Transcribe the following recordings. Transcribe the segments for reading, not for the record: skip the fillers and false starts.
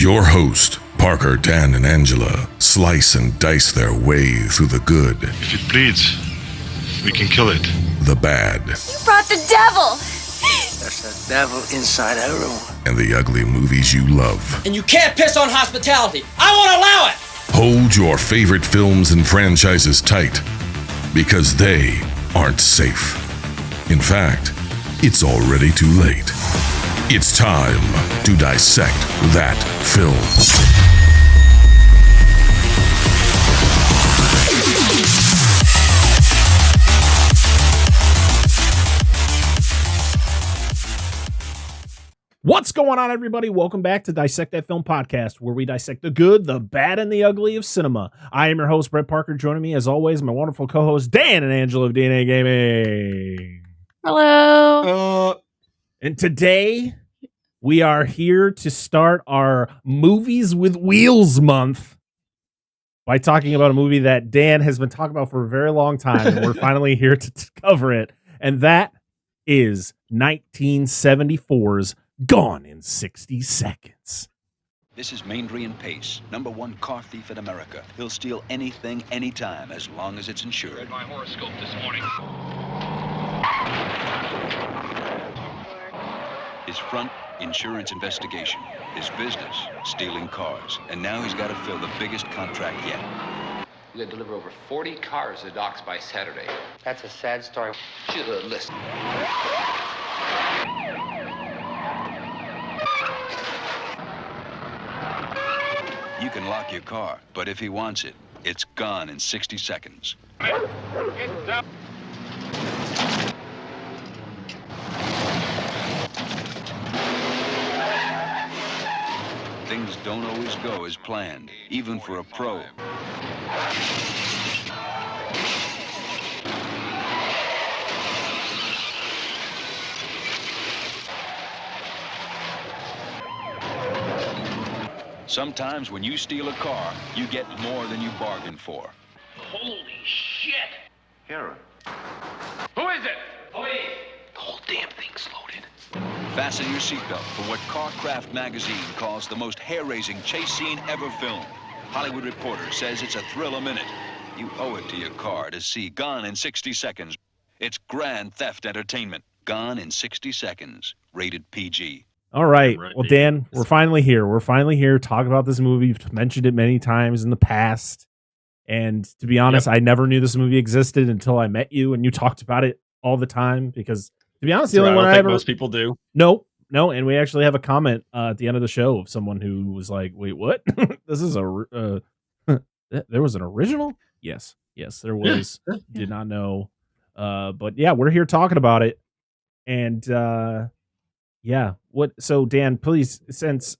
Your host, Parker, Dan, and Angela slice and dice their way through the good. If it bleeds, we can kill it. The bad. You brought the devil! That's the devil inside Heroin. And the ugly movies you love. And you can't piss on hospitality. I won't allow it! Hold your favorite films and franchises tight, because they aren't safe. In fact, it's already too late. It's time to dissect that film. What's going on, everybody? Welcome back to Dissect That Film Podcast, where we dissect the good, the bad, and the ugly of cinema. I am your host, Brett Parker. Joining me, as always, my wonderful co-hosts, Dan and Angela of DNA Gaming. Hello. And today, we are here to start our Movies with Wheels month by talking about a movie that Dan has been talking about for a very long time, and we're finally here to cover it. And that is 1974's Gone in 60 Seconds. This is Maindry and Pace, #1 car thief in America. He'll steal anything, anytime, as long as it's insured. Read my horoscope this morning. His front, insurance investigation. His business, stealing cars. And now he's got to fill the biggest contract yet. You gotta deliver over 40 cars to the docks by Saturday. That's a sad story. She's a list. You can lock your car, but if he wants it, it's gone in 60 seconds. Things don't always go as planned, even for a pro. Sometimes when you steal a car, you get more than you bargained for. Holy shit! Heroin. Who is it? Police! The whole damn thing's loaded. Fasten your seatbelt for what Carcraft magazine calls the most hair-raising chase scene ever filmed. Hollywood Reporter says it's a thrill a minute. You owe it to your car to see Gone in 60 Seconds. It's grand theft entertainment. Gone in 60 Seconds. Rated PG. All right. Well, Dan, we're finally here. We're finally here to talk about this movie. You've mentioned it many times in the past. And to be honest, I never knew this movie existed until I met you and you talked about it all the time. Because to be honest, the only one I ever... most people do. No. And we actually have a comment at the end of the show of someone who was like, wait, what? This is a... there was an original? Yes, there was. Did not know. But yeah, we're here talking about it. And... yeah. So Dan, please, since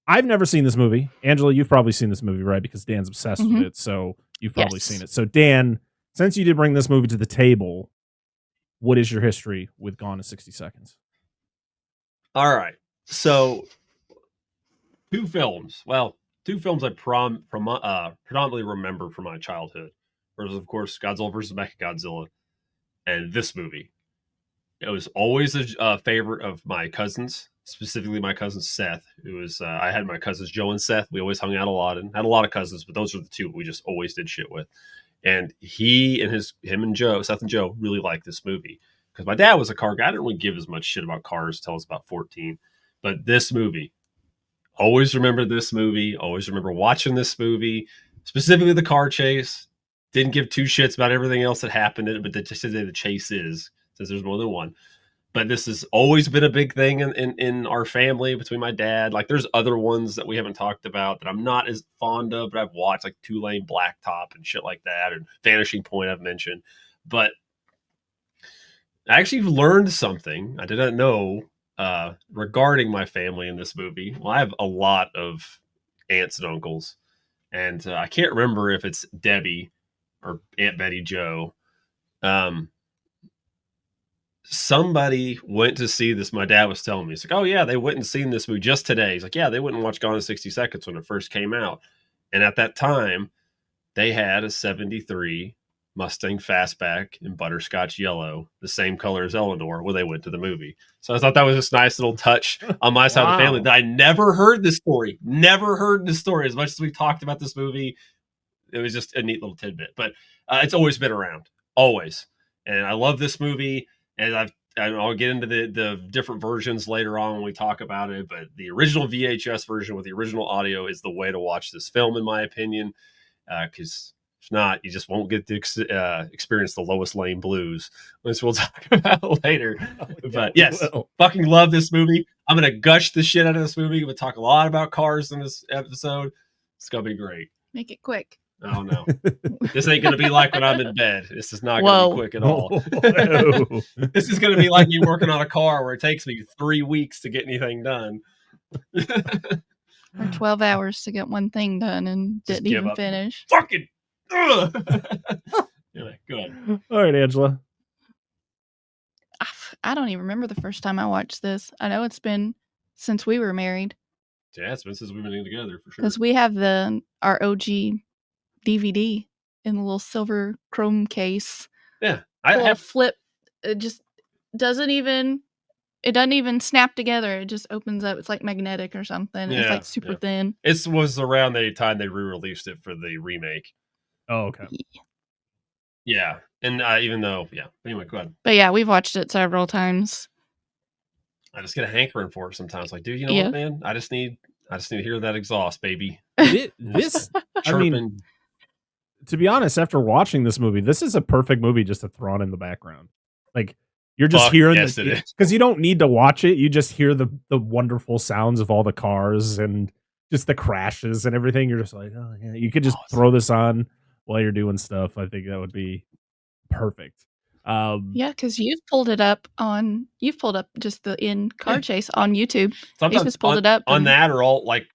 I've never seen this movie. Angela, you've probably seen this movie, right? Because Dan's obsessed with it. So you've probably seen it. So Dan, since you did bring this movie to the table, what is your history with Gone in 60 Seconds? All right. So two films I predominantly remember from my childhood. Whereas, of course, Godzilla vs. Mechagodzilla and this movie. It was always a favorite of my cousins, specifically my cousin Seth, who was, I had my cousins Joe and Seth. We always hung out a lot and had a lot of cousins, but those were the two we just always did shit with. And him and Joe, Seth and Joe, really liked this movie because my dad was a car guy. I didn't really give as much shit about cars until I was about 14. But this movie, always remember this movie, always remember watching this movie, specifically the car chase. Didn't give two shits about everything else that happened in it, but just the chase is. Since there's more than one. But this has always been a big thing in our family between my dad. Like there's other ones that we haven't talked about that I'm not as fond of, but I've watched like 2-Lane Blacktop and shit like that, and Vanishing Point I've mentioned. But I actually learned something I did not know regarding my family in this movie. Well, I have a lot of aunts and uncles, and I can't remember if it's Debbie or Aunt Betty Joe. Somebody went to see this. My dad was telling me, he's like, oh yeah, they went and seen this movie just today. He's like, yeah, they went and watched Gone in 60 Seconds when it first came out. And at that time, they had a 73 Mustang Fastback in butterscotch yellow, the same color as Eleanor when they went to the movie. So I thought that was this nice little touch on my side of the family that I never heard this story. Never heard this story. As much as we talked about this movie, it was just a neat little tidbit. But it's always been around. Always. And I love this movie. And I'll get into the different versions later on when we talk about it. But the original VHS version with the original audio is the way to watch this film, in my opinion. Because if not, you just won't get to experience the Lois Lane Blues, which we'll talk about later. But yes, fucking love this movie. I'm going to gush the shit out of this movie. We'll talk a lot about cars in this episode. It's going to be great. Make it quick. Oh, no. This ain't going to be like when I'm in bed. This is not going to be quick at all. This is going to be like me working on a car where it takes me 3 weeks to get anything done. Or 12 hours to get one thing done and didn't even finish. Fucking. Anyway, go ahead. All right, Angela. I don't even remember the first time I watched this. I know it's been since we were married. Yeah, it's been since we've been together for sure. Because we have our OG DVD in the little silver chrome case. Yeah, I have flip. It just doesn't even snap together. It just opens up. It's like magnetic or something. Yeah, it's like super thin. It was around the time they re-released it for the remake. Oh, okay. Yeah, and even though, anyway, go ahead. But yeah, we've watched it several times. I just get a hankering for it sometimes. Like, dude, you know what, man? I just need to hear that exhaust, baby. This I mean, to be honest, after watching this movie, this is a perfect movie just to throw on in the background. Like, you're just hearing it is. Because you don't need to watch it. You just hear the wonderful sounds of all the cars and just the crashes and everything. You're just like, oh yeah, you could just throw this on while you're doing stuff. I think that would be perfect. Yeah, because you've pulled up just the in-car chase on YouTube. Sometimes you just pulled it up on that, or all, like,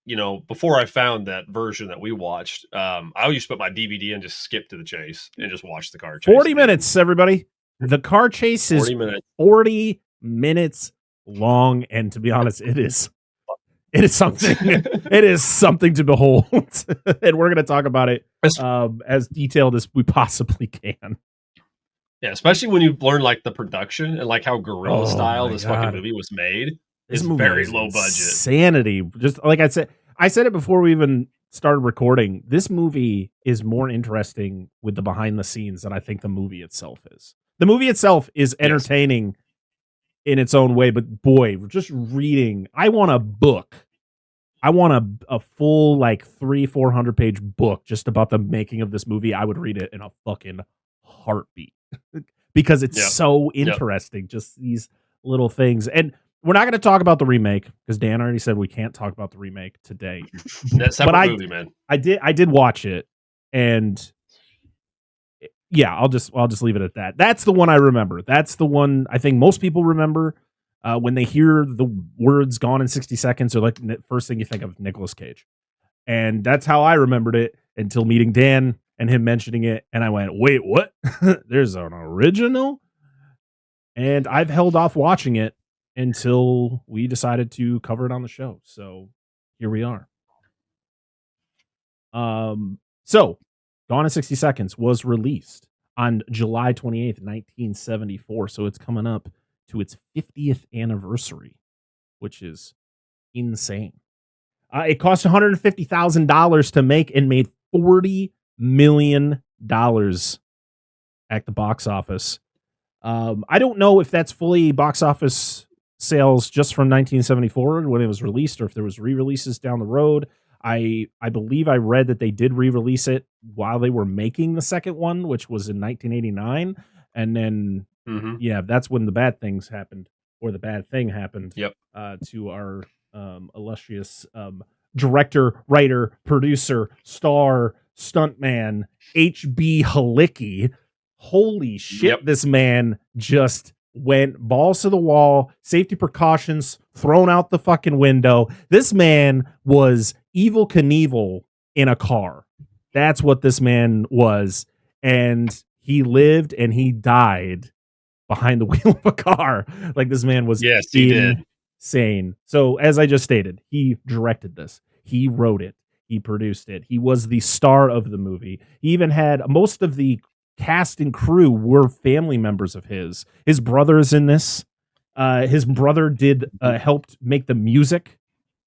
before I found that version that we watched, I used to put my DVD and just skip to the chase and just watch the car chase. 40 minutes, everybody. The car chase is 40 minutes long, and to be honest, it is something. It is something to behold, and we're going to talk about it as detailed as we possibly can. Yeah, especially when you learn like the production and like how guerrilla style this fucking movie was made. It's very low budget. Insanity. Just like I said it before we even started recording. This movie is more interesting with the behind the scenes than I think the movie itself is. The movie itself is entertaining in its own way, but boy, just reading. I want a book. I want a full like 300-400 page book just about the making of this movie. I would read it in a fucking heartbeat. Because it's so interesting, just these little things. And we're not going to talk about the remake because Dan already said we can't talk about the remake today. That's separate movie, man. I did watch it, and yeah, I'll just leave it at that. That's the one I remember. That's the one I think most people remember when they hear the words "Gone in 60 Seconds." Or like first thing you think of Nicolas Cage, and that's how I remembered it until meeting Dan and him mentioning it, and I went, wait, what? There's an original? And I've held off watching it until we decided to cover it on the show. So here we are. So Gone in 60 Seconds was released on July 28th, 1974. So it's coming up to its 50th anniversary, which is insane. It cost $150,000 to make and made $40 million at the box office. I don't know if that's fully box office sales just from 1974 when it was released, or if there was re-releases down the road. I believe I read that they did re-release it while they were making the second one, which was in 1989, and then that's when the bad things happened, or the bad thing happened. To our illustrious director, writer, producer, star, stuntman, HBHalicki. Holy shit, this man just went balls to the wall, safety precautions thrown out the fucking window. This man was Evel Knievel in a car. That's what this man was. And he lived and he died behind the wheel of a car. Like, this man was insane. So as I just stated, he directed this. He wrote it. He produced it. He was the star of the movie. He even had most of the cast and crew were family members of his. His brother is in this. His brother helped make the music.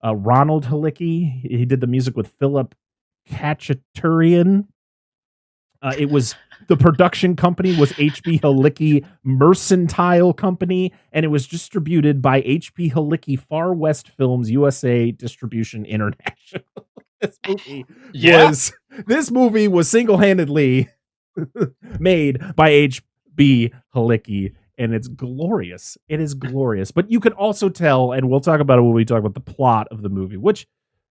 Ronald Halicki, he did the music with Philip Khachaturian. It was the production company was HBHalicki Mercantile Company, and it was distributed by HBHalicki Far West Films USA Distribution International. This movie was single-handedly made by HBHalicki, and it's glorious. It is glorious. But you can also tell, and we'll talk about it when we talk about the plot of the movie, which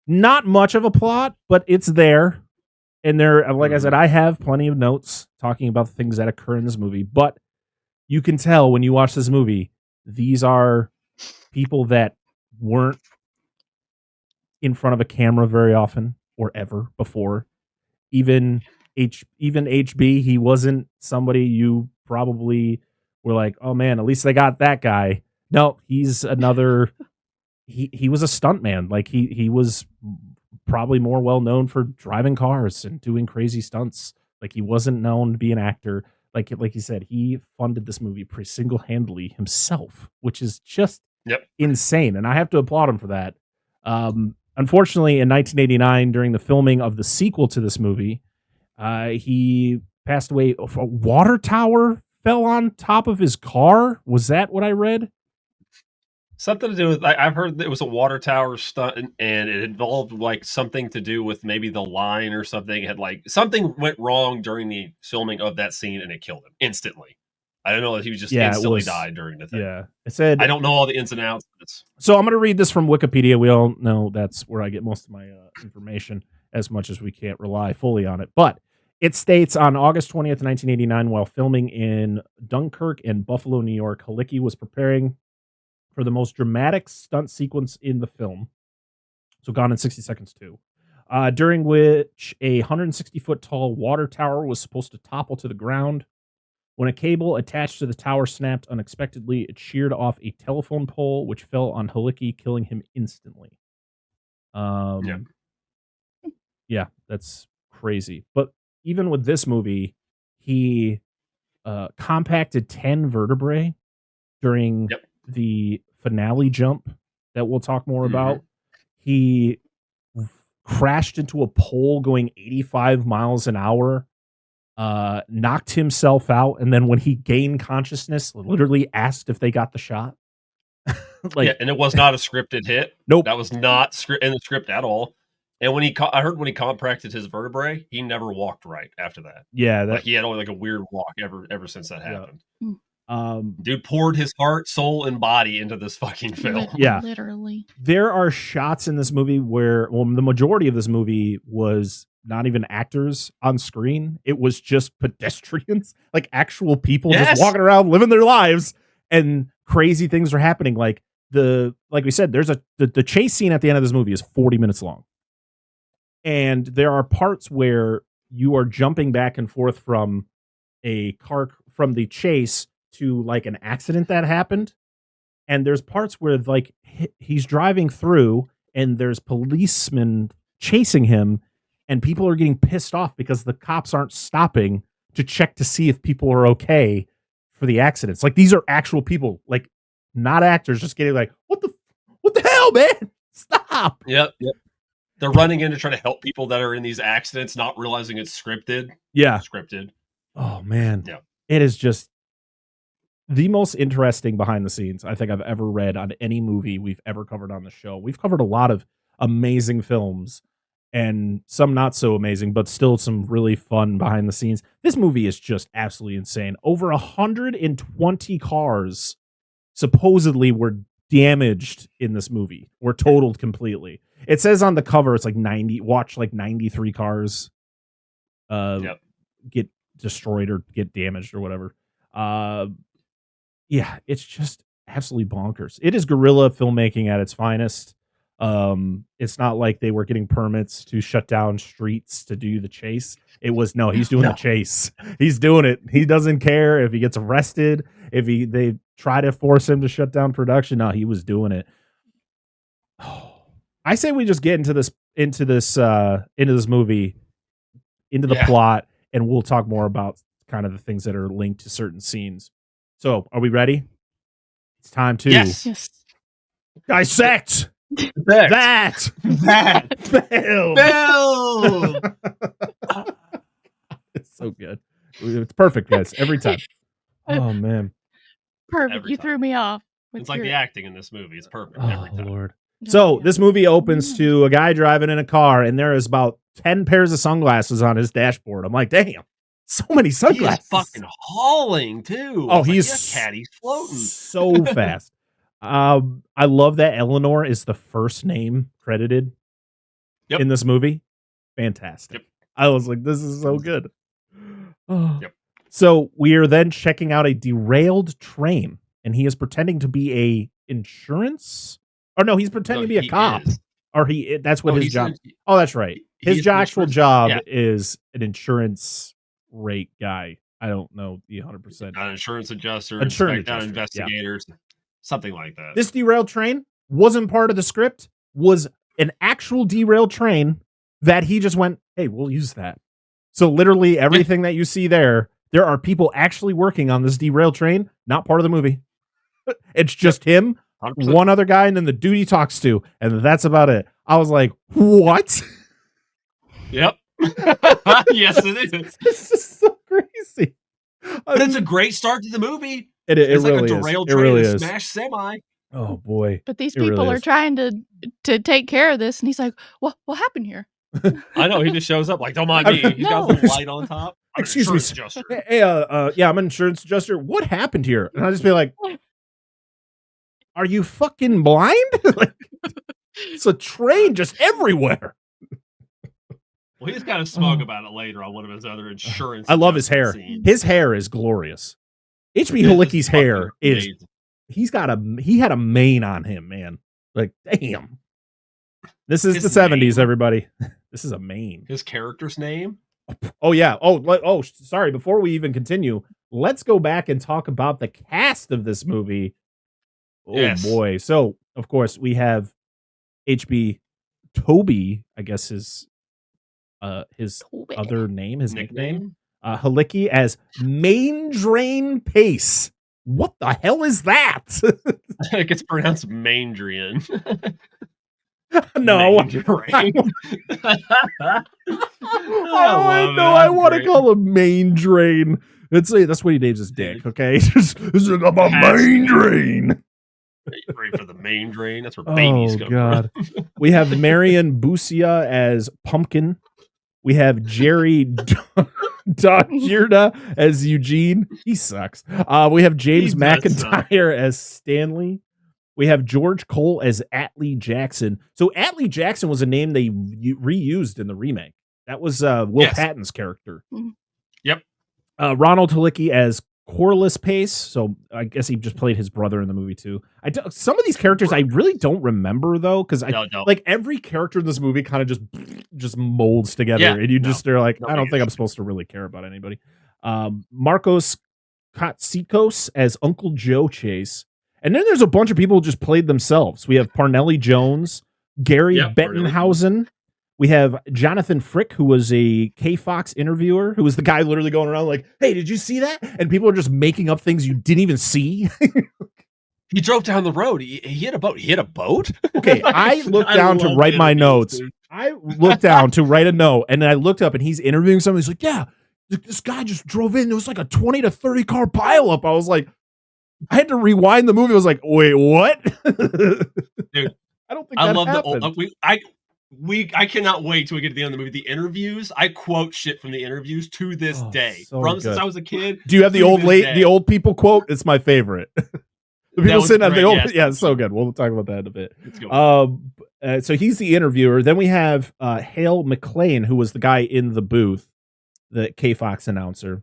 not much of a plot, but it's there. And there, like I said, I have plenty of notes talking about the things that occur in this movie, but you can tell when you watch this movie, these are people that weren't in front of a camera very often or ever before. Even HB, he wasn't somebody you probably were like, oh man, at least they got that guy. No, he's another. He was a stuntman. Like he was probably more well known for driving cars and doing crazy stunts. Like he wasn't known to be an actor. Like you said, he funded this movie pretty single-handedly himself, which is just insane. And I have to applaud him for that. Unfortunately, in 1989, during the filming of the sequel to this movie, he passed away. A water tower fell on top of his car. Was that what I read? Something to do with, I've heard that it was a water tower stunt, and it involved like something to do with maybe the line or something. It had like something went wrong during the filming of that scene, and it killed him instantly. I don't know if he was just instantly died during the thing. Yeah, it said I don't know all the ins and outs. So I'm going to read this from Wikipedia. We all know that's where I get most of my information, as much as we can't rely fully on it. But it states on August 20th, 1989, while filming in Dunkirk and Buffalo, New York, Halicki was preparing for the most dramatic stunt sequence in the film. So Gone in 60 Seconds too. During which a 160-foot tall water tower was supposed to topple to the ground. When a cable attached to the tower snapped unexpectedly, it sheared off a telephone pole, which fell on Halicki, killing him instantly. Yeah, that's crazy. But even with this movie, he compacted 10 vertebrae during the finale jump that we'll talk more about. He crashed into a pole going 85 miles an hour, knocked himself out, and then when he gained consciousness, literally asked if they got the shot. And it was not a scripted hit. Nope. That was not in the script at all. And I heard when he compacted his vertebrae, he never walked right after that. Yeah, like he had only like a weird walk ever since that happened. Dude poured his heart, soul, and body into this fucking film. Yeah, literally. There are shots in this movie where, well, the majority of this movie was not even actors on screen. It was just pedestrians, like actual people just walking around, living their lives, and crazy things are happening. Like we said, there's the chase scene at the end of this movie is 40 minutes long. And there are parts where you are jumping back and forth from a car, from the chase to like an accident that happened. And there's parts where like he's driving through and there's policemen chasing him and people are getting pissed off because the cops aren't stopping to check to see if people are okay for the accidents. Like these are actual people, like not actors, just getting like, what the hell, man? Stop. Yep. They're running in to try to help people that are in these accidents, not realizing it's scripted. Yeah. Scripted. Oh man. Yeah. It is just the most interesting behind the scenes I think I've ever read on any movie we've ever covered on the show. We've covered a lot of amazing films and some not so amazing, but still some really fun behind the scenes. This movie is just absolutely insane. Over 120 cars supposedly were damaged in this movie, were totaled completely. It says on the cover it's like 93 cars get destroyed or get damaged or whatever. Yeah, it's just absolutely bonkers. It is guerrilla filmmaking at its finest. It's not like they were getting permits to shut down streets to do the chase. It was he's doing the chase. He's doing it. He doesn't care if he gets arrested, if they try to force him to shut down production. No, he was doing it. I say we just get into this movie, into the plot, and we'll talk more about kind of the things that are linked to certain scenes. So, are we ready? It's time to Yes. dissect that film. It's so good. It's perfect, guys. Every time. Oh man. Perfect. Every You time. threw me off. It's like the acting in this movie. It's perfect every time. Lord. So this movie opens to a guy driving in a car, and there is about 10 pairs of sunglasses on his dashboard. I'm like, damn, so many sunglasses. He is fucking hauling too. Oh, he's cat. He's floating so fast. I love that Eleanor is the first name credited in this movie. Fantastic. Yep. I was like, this is so good. Yep. So we are then checking out a derailed train, and he is pretending to be a insurance. Or no, he's pretending to be a cop. Is. Or that's what his job. Oh, that's right. His actual job is an insurance rate guy. I don't know the 100%. An insurance adjuster, investigators, something like that. This derailed train wasn't part of the script. Was an actual derailed train that he just went, hey, we'll use that. So literally everything that you see there are people actually working on this derailed train. Not part of the movie. It's just him. 100%. One other guy, and then the dude he talks to, and that's about it. I was like, what? Yep. Yes, it is. This is so crazy. But it's a great start to the movie. It's really like a is. derailed It train really and a is. smashed semi. Oh, boy. But these people are trying to take care of this, and he's like, what happened here? I know, he just shows up like, don't mind me. He's got a little light on top. Excuse me. Adjuster. Hey, yeah, I'm an insurance adjuster. What happened here? And I'll just be like, are you fucking blind? Like, it's a train just everywhere. Well, he's kind of smug about it later on one of his other insurance. I love his hair. Scenes. His hair is glorious. HBHalicki's hair is amazing. He had a mane on him, man. Like, damn. This is His the 70s, name. everybody. This is a mane. His character's name? Oh, yeah. Oh, sorry. Before we even continue, let's go back and talk about the cast of this movie. Oh, yes. Boy. So, of course, we have HB Toby, I guess his Toby. other name, his nickname. Halicki as Main Drain Pace. What the hell is that? It gets pronounced Mandrian. No. I want to call him Main Drain. That's what he names his dick, okay? This is a main drain. Ready for the main drain? That's where babies go. God. We have Marion Busia as Pumpkin. We have Jerry Dodgirda as Eugene. He sucks. We have James McIntyre as Stanley. We have George Cole as Atlee Jackson. So Atlee Jackson was a name they reused in the remake. That was Will Patton's character. Yep. Ronald Halicki as Corliss Pace. So I guess he just played his brother in the movie too. Some of these characters I really don't remember though, because like every character in this movie kind of just molds together, and you are like, I don't think I'm supposed to really care about anybody. Marcos Katsikos as Uncle Joe Chase, and then there's a bunch of people who just played themselves. We have Parnelli Jones, Gary Bettenhausen. We have Jonathan Frick, who was a K-Fox interviewer, who was the guy literally going around like, hey, did you see that? And people are just making up things you didn't even see. He drove down the road. He hit a boat. He hit a boat? Okay, I looked down to write my notes. Dude. I looked down to write a note, and then I looked up, and he's interviewing someone. He's like, yeah, this guy just drove in. There was like a 20 to 30 car pileup. I was like, I had to rewind the movie. I was like, wait, what? Dude, I don't think that love happened. I cannot wait till we get to the end of the movie. The interviews, I quote shit from the interviews to this day. So Since I was a kid. Do you have the old people quote? It's my favorite. The people sitting at the old, it's so good. We'll talk about that in a bit. So he's the interviewer. Then we have Hale McClane, who was the guy in the booth, the K-Fox announcer.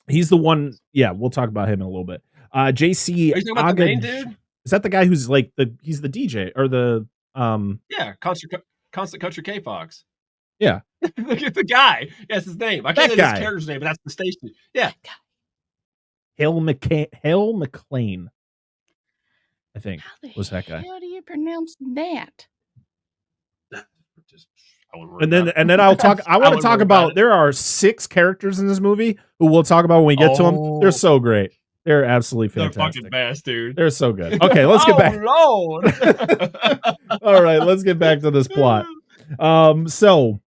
He's the one. Yeah, we'll talk about him in a little bit. JC. Are you talking about the main dude? Is that the guy who's like he's the DJ or the Constant Country K-Fox. Yeah. The guy. That's his name. I can't say his character's name, but that's the station. Yeah. Hale McClane, I think, was that guy. How do you pronounce that? And then I'll talk. I want to talk about. There are 6 characters in this movie who we'll talk about when we get to them. They're so great. They're absolutely fantastic. They're fucking best, dude. They're so good. Okay, let's get back. Lord. All right, let's get back to this plot. So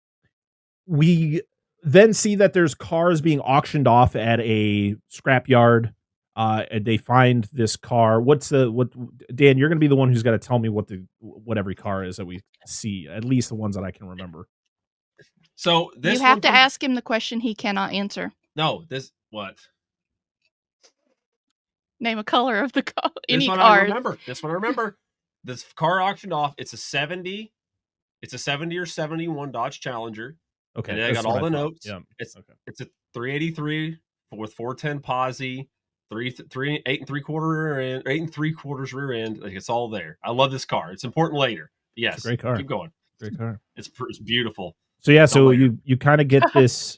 we then see that there's cars being auctioned off at a scrapyard. And they find this car. Dan, you're gonna be the one who's got to tell me what every car is that we see, at least the ones that I can remember. So this you have to ask him the question he cannot answer. No, what? Name a color of the car. This one I remember. This car auctioned off. It's a 70 or 71 Dodge Challenger. Okay, and I got all the notes. Yeah, it's a 383 with 410 posi. 8 3/4 rear end. Like, it's all there. I love this car. It's important later. Yes, it's a great car. Keep going. Great car. It's beautiful. So yeah, you kind of get this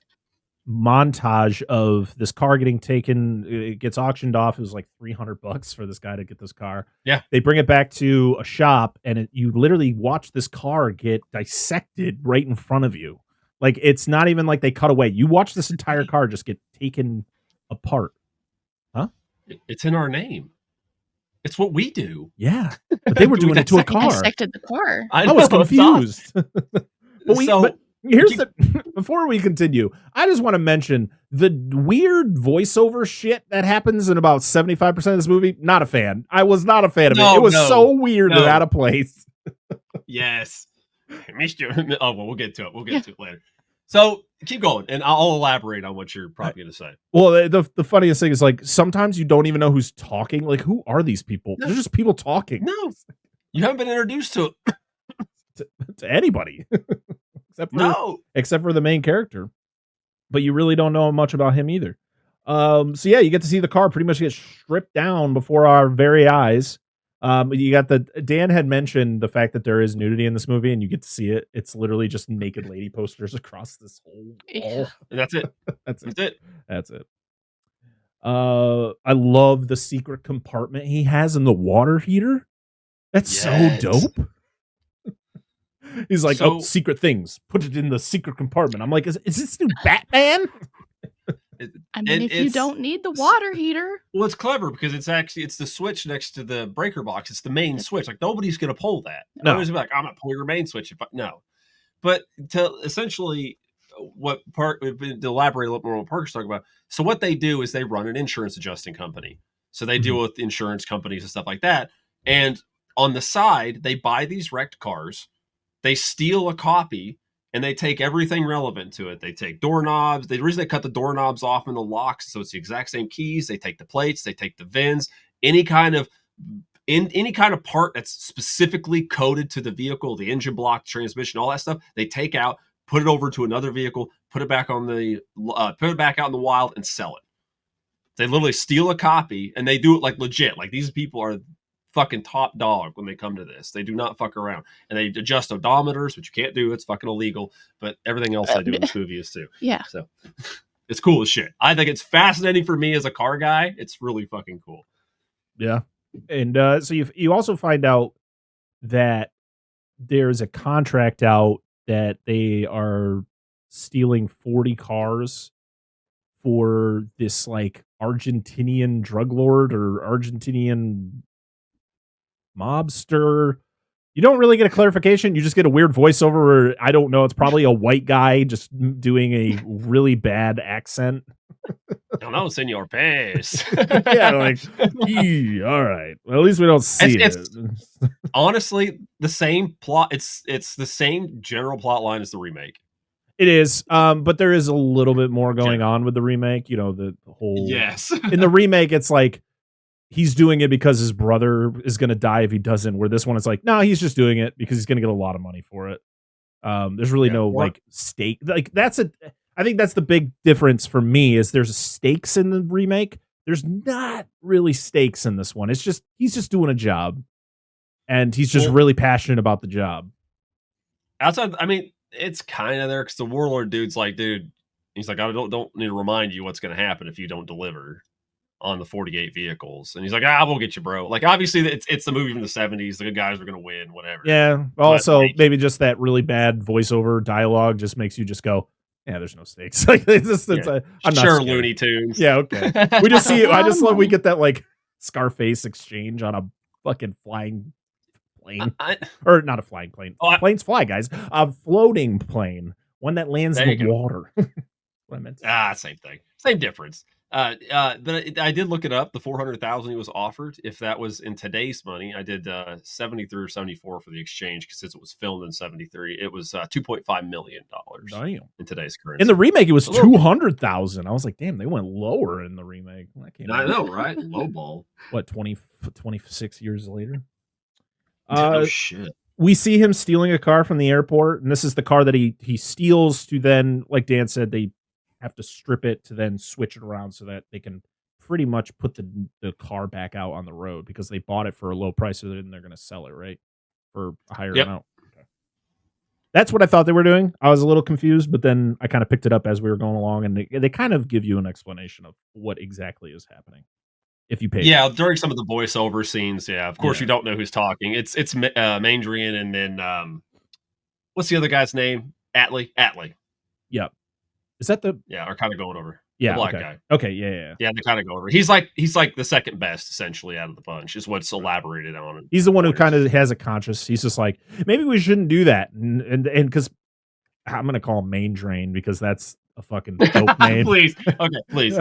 montage of this car getting taken. It gets auctioned off. It was like $300 for this guy to get this car. Yeah, they bring it back to a shop, and you literally watch this car get dissected right in front of you. Like, it's not even like they cut away. You watch this entire car just get taken apart. It's in our name. It's what we do. Yeah, but they were doing it to a car. Dissected the car. I was confused. But before we continue, I just want to mention the weird voiceover shit that happens in about 75% of this movie. Not a fan. I was not a fan of it. It was so weird and out of place. Yes. Mr. Oh, well, we'll get to it. We'll get to it later. So keep going, and I'll elaborate on what you're probably going to say. Well, the funniest thing is, like, sometimes you don't even know who's talking. Like, who are these people? They're just people talking. No, you haven't been introduced to anybody except for the main character. But you really don't know much about him either. So yeah, you get to see the car pretty much get stripped down before our very eyes. You got Dan had mentioned the fact that there is nudity in this movie, and you get to see it. It's literally just naked lady posters across this whole wall. And that's it. That's it. I love the secret compartment he has in the water heater. That's so dope. He's like, secret things. Put it in the secret compartment. I'm like, is this new Batman? I mean, if you don't need the water heater. Well, it's clever because it's the switch next to the breaker box. It's the main switch. Like, nobody's going to pull that. No. Nobody's going to be like, I'm going to pull your main switch. No. But to essentially to elaborate a little more on what Parker's talking about. So what they do is they run an insurance adjusting company. So they deal with insurance companies and stuff like that. And on the side, they buy these wrecked cars. They steal a copy. And they take everything relevant to it. They take doorknobs. The reason they cut the doorknobs off in the locks, so it's the exact same keys. They take the plates. They take the VINs. Any kind of part that's specifically coded to the vehicle, the engine block, transmission, all that stuff, they take out, put it over to another vehicle, put it back out in the wild, and sell it. They literally steal a copy, and they do it like legit. Like, these people are fucking top dog when they come to this. They do not fuck around, and they adjust odometers, which you can't do. It's fucking illegal. But everything else I do in this movie is too. Yeah. So it's cool as shit. I think it's fascinating for me as a car guy. It's really fucking cool. Yeah, and so you also find out that there's a contract out that they are stealing 40 cars for this like Argentinian drug lord or Argentinian mobster. You don't really get a clarification. You just get a weird voiceover where, I don't know, it's probably a white guy just doing a really bad accent. No, senor Pez. Yeah, like, all right. Well, at least we don't see it. Honestly, the same plot. It's the same general plot line as the remake. It is, but there is a little bit more going on with the remake. You know, the whole... Yes. In the remake, it's like, he's doing it because his brother is going to die if he doesn't, where this one is like, no, he's just doing it because he's going to get a lot of money for it. There's really no like stake. Like, I think that's the big difference for me is there's stakes in the remake. There's not really stakes in this one. It's just, he's just doing a job, and he's just really passionate about the job. Outside, I mean, it's kind of there because the warlord dude's like, dude, he's like, I don't need to remind you what's going to happen if you don't deliver on the 48 vehicles. And he's like, we'll get you, bro. Like, obviously, it's the movie from the 70s. The good guys are going to win, whatever. Yeah. Also, maybe just that really bad voiceover dialogue just makes you just go, yeah, there's no stakes. Like, I'm not scared. Looney Tunes. Yeah, okay. We just see it. I just love we get that, like, Scarface exchange on a fucking flying plane. Or not a flying plane. Planes fly, guys. A floating plane. One that lands in the water. What I meant to say. Same thing. Same difference. But I did look it up. The $400,000 he was offered, if that was in today's money, I did 73 or 74 for the exchange because since it was filmed in 73, it was $2.5 million in today's currency. In the remake, it was 200,000. I was like, damn, they went lower in the remake. I know, right? Low ball. What, 26 years later? Oh shit. We see him stealing a car from the airport, and this is the car that he steals to then, like Dan said, they have to strip it to then switch it around so that they can pretty much put the car back out on the road because they bought it for a low price and then they're going to sell it, right? For a higher amount. Okay. That's what I thought they were doing. I was a little confused, but then I kind of picked it up as we were going along, and they kind of give you an explanation of what exactly is happening. If you pay. Yeah, during some of the voiceover scenes, of course you don't know who's talking. It's Mandrian and then what's the other guy's name? Atlee. Yep. Is that the are kind of going over. Yeah, the black guy. Okay, yeah. Yeah, they kind of go over. He's like the second best essentially out of the bunch, is what's elaborated on. He's the one who kind of has a conscience. He's just like, maybe we shouldn't do that, and because I'm gonna call him Main Drain because that's a fucking dope name. Please, okay, please.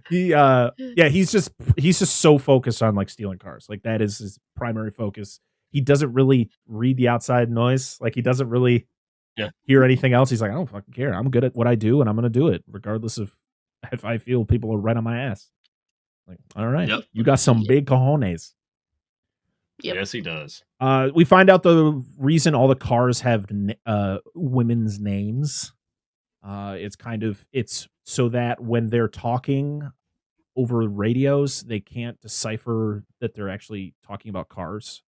He's just so focused on like stealing cars. Like that is his primary focus. He doesn't really read the outside noise. Like he doesn't really hear anything else. He's like, I don't fucking care. I'm good at what I do, and I'm gonna do it regardless of if I feel people are right on my ass. Like, all right, you got some big cojones. Yep. Yes, he does. We find out the reason all the cars have women's names. It's so that when they're talking over radios, they can't decipher that they're actually talking about cars.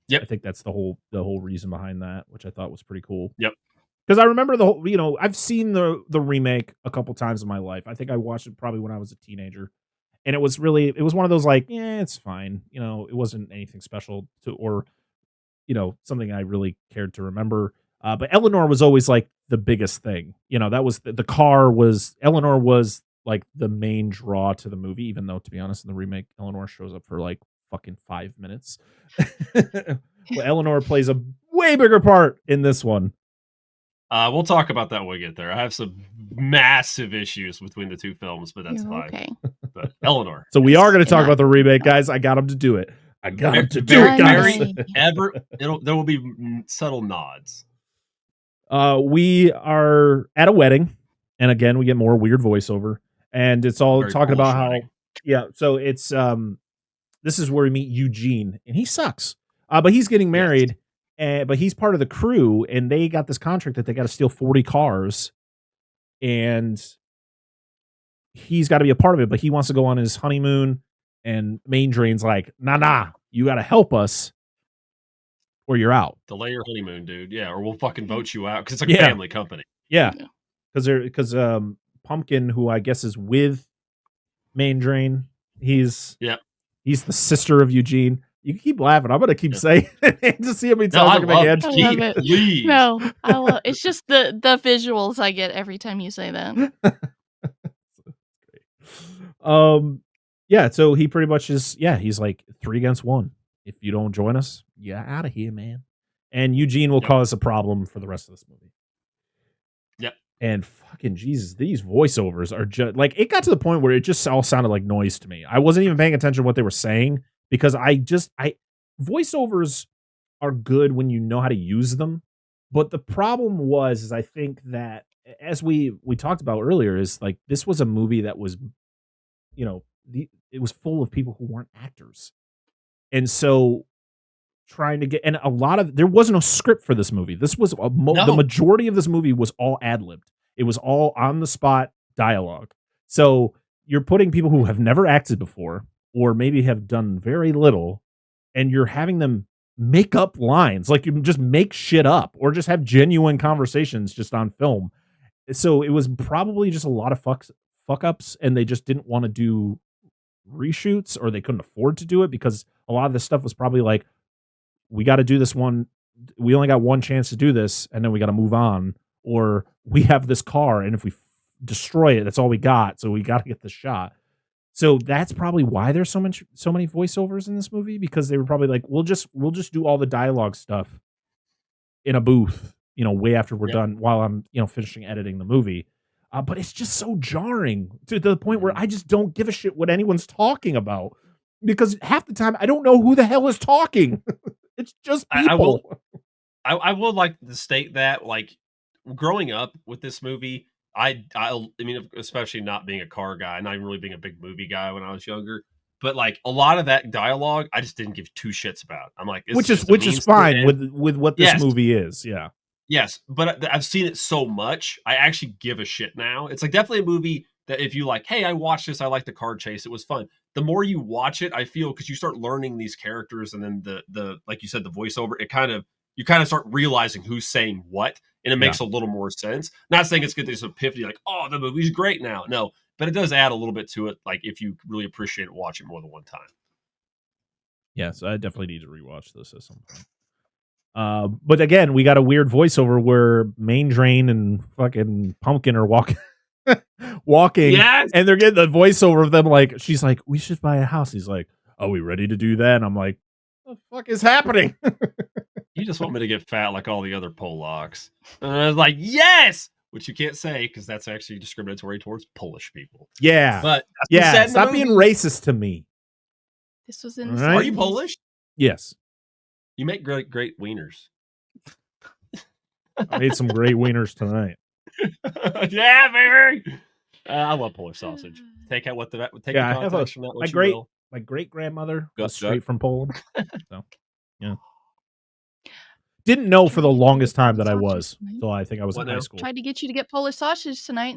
Yep. I think that's the whole reason behind that, which I thought was pretty cool. Yep. Because I remember the whole, I've seen the remake a couple times in my life. I think I watched it probably when I was a teenager. And it was one of those like, it's fine. It wasn't anything special or something I really cared to remember. But Eleanor was always like the biggest thing. That was the car was Eleanor was like the main draw to the movie, even though, to be honest, in the remake, Eleanor shows up for like fucking 5 minutes. Well, Eleanor plays a way bigger part in this one. We'll talk about that when we get there. I have some massive issues between the two films, but that's fine. Okay. But Eleanor. So we are going to talk about the remake, guys. I got him to do it. I got him to do it, guys. There will be subtle nods. We are at a wedding, and again, we get more weird voiceover, and it's all Very talking about how, wedding. so it's, this is where we meet Eugene, and he sucks, but he's getting married, but he's part of the crew, and they got this contract that they got to steal 40 cars, and he's got to be a part of it, but he wants to go on his honeymoon, and Main Drain's like, nah, you got to help us, or you're out. Delay your honeymoon, dude. Yeah, or we'll fucking vote you out because it's like a family company. Yeah, because Pumpkin, who I guess is with Main Drain, he's the sister of Eugene. You can keep laughing. I'm gonna keep saying it to see how many times I can make it. I love it. Please. No, it's just the visuals I get every time you say that. So he pretty much is. He's like 3 against 1. If you don't join us, you're out of here, man. And Eugene will cause a problem for the rest of this movie. Yep. And fucking Jesus, these voiceovers are just like, it got to the point where it just all sounded like noise to me. I wasn't even paying attention to what they were saying because voiceovers are good when you know how to use them. But the problem is I think that as we talked about earlier is like, this was a movie that was, it was full of people who weren't actors. And so trying to get, and there was no script for this movie. This was the majority of this movie was all ad-libbed. It was all on the spot dialogue. So you're putting people who have never acted before, or maybe have done very little, and you're having them make up lines. Like you can just make shit up or just have genuine conversations just on film. So it was probably just a lot of fuck ups and they just didn't want to do reshoots, or they couldn't afford to do it because a lot of this stuff was probably like, we got to do this one. We only got one chance to do this, and then we got to move on. Or we have this car, and if we destroy it, that's all we got. So we got to get the shot. So that's probably why there's so many voiceovers in this movie, because they were probably like, we'll just do all the dialogue stuff in a booth, way after we're done, while I'm finishing editing the movie. But it's just so jarring to the point where I just don't give a shit what anyone's talking about, because half the time I don't know who the hell is talking. It's just people. I will like to state that, like, growing up with this movie, I mean, especially not being a car guy, not even really being a big movie guy when I was younger, but like a lot of that dialogue, I just didn't give two shits about. I'm like, which is fine with what this movie is. Yeah. Yes, but I've seen it so much, I actually give a shit now. It's like definitely a movie that if you like, hey, I watched this, I like the car chase, it was fun. The more you watch it, I feel, because you start learning these characters, and then the like you said, the voiceover, you kind of start realizing who's saying what, and it makes a little more sense. Not saying it's good, this epiphany, like, oh, the movie's great now. No, but it does add a little bit to it, like if you really appreciate it, watch it more than one time. Yes, I definitely need to rewatch this at some point. But again, we got a weird voiceover where Main Drain and fucking Pumpkin are walking, yes! And they're getting the voiceover of them like, she's like, we should buy a house. He's like, are we ready to do that? And I'm like, what the fuck is happening? You just want me to get fat like all the other Polacks. And I was like, yes! Which you can't say, because that's actually discriminatory towards Polish people. Yeah. But stop being racist to me. This was in the Are you Polish? Yes. You make great wieners. I made some great wieners tonight. Yeah, baby. I love Polish sausage. Take out what the context from that. My great grandmother was straight from Poland. So, yeah. Didn't know for the longest time that I was. So I think I was in high school. Tried to get you to get Polish sausage tonight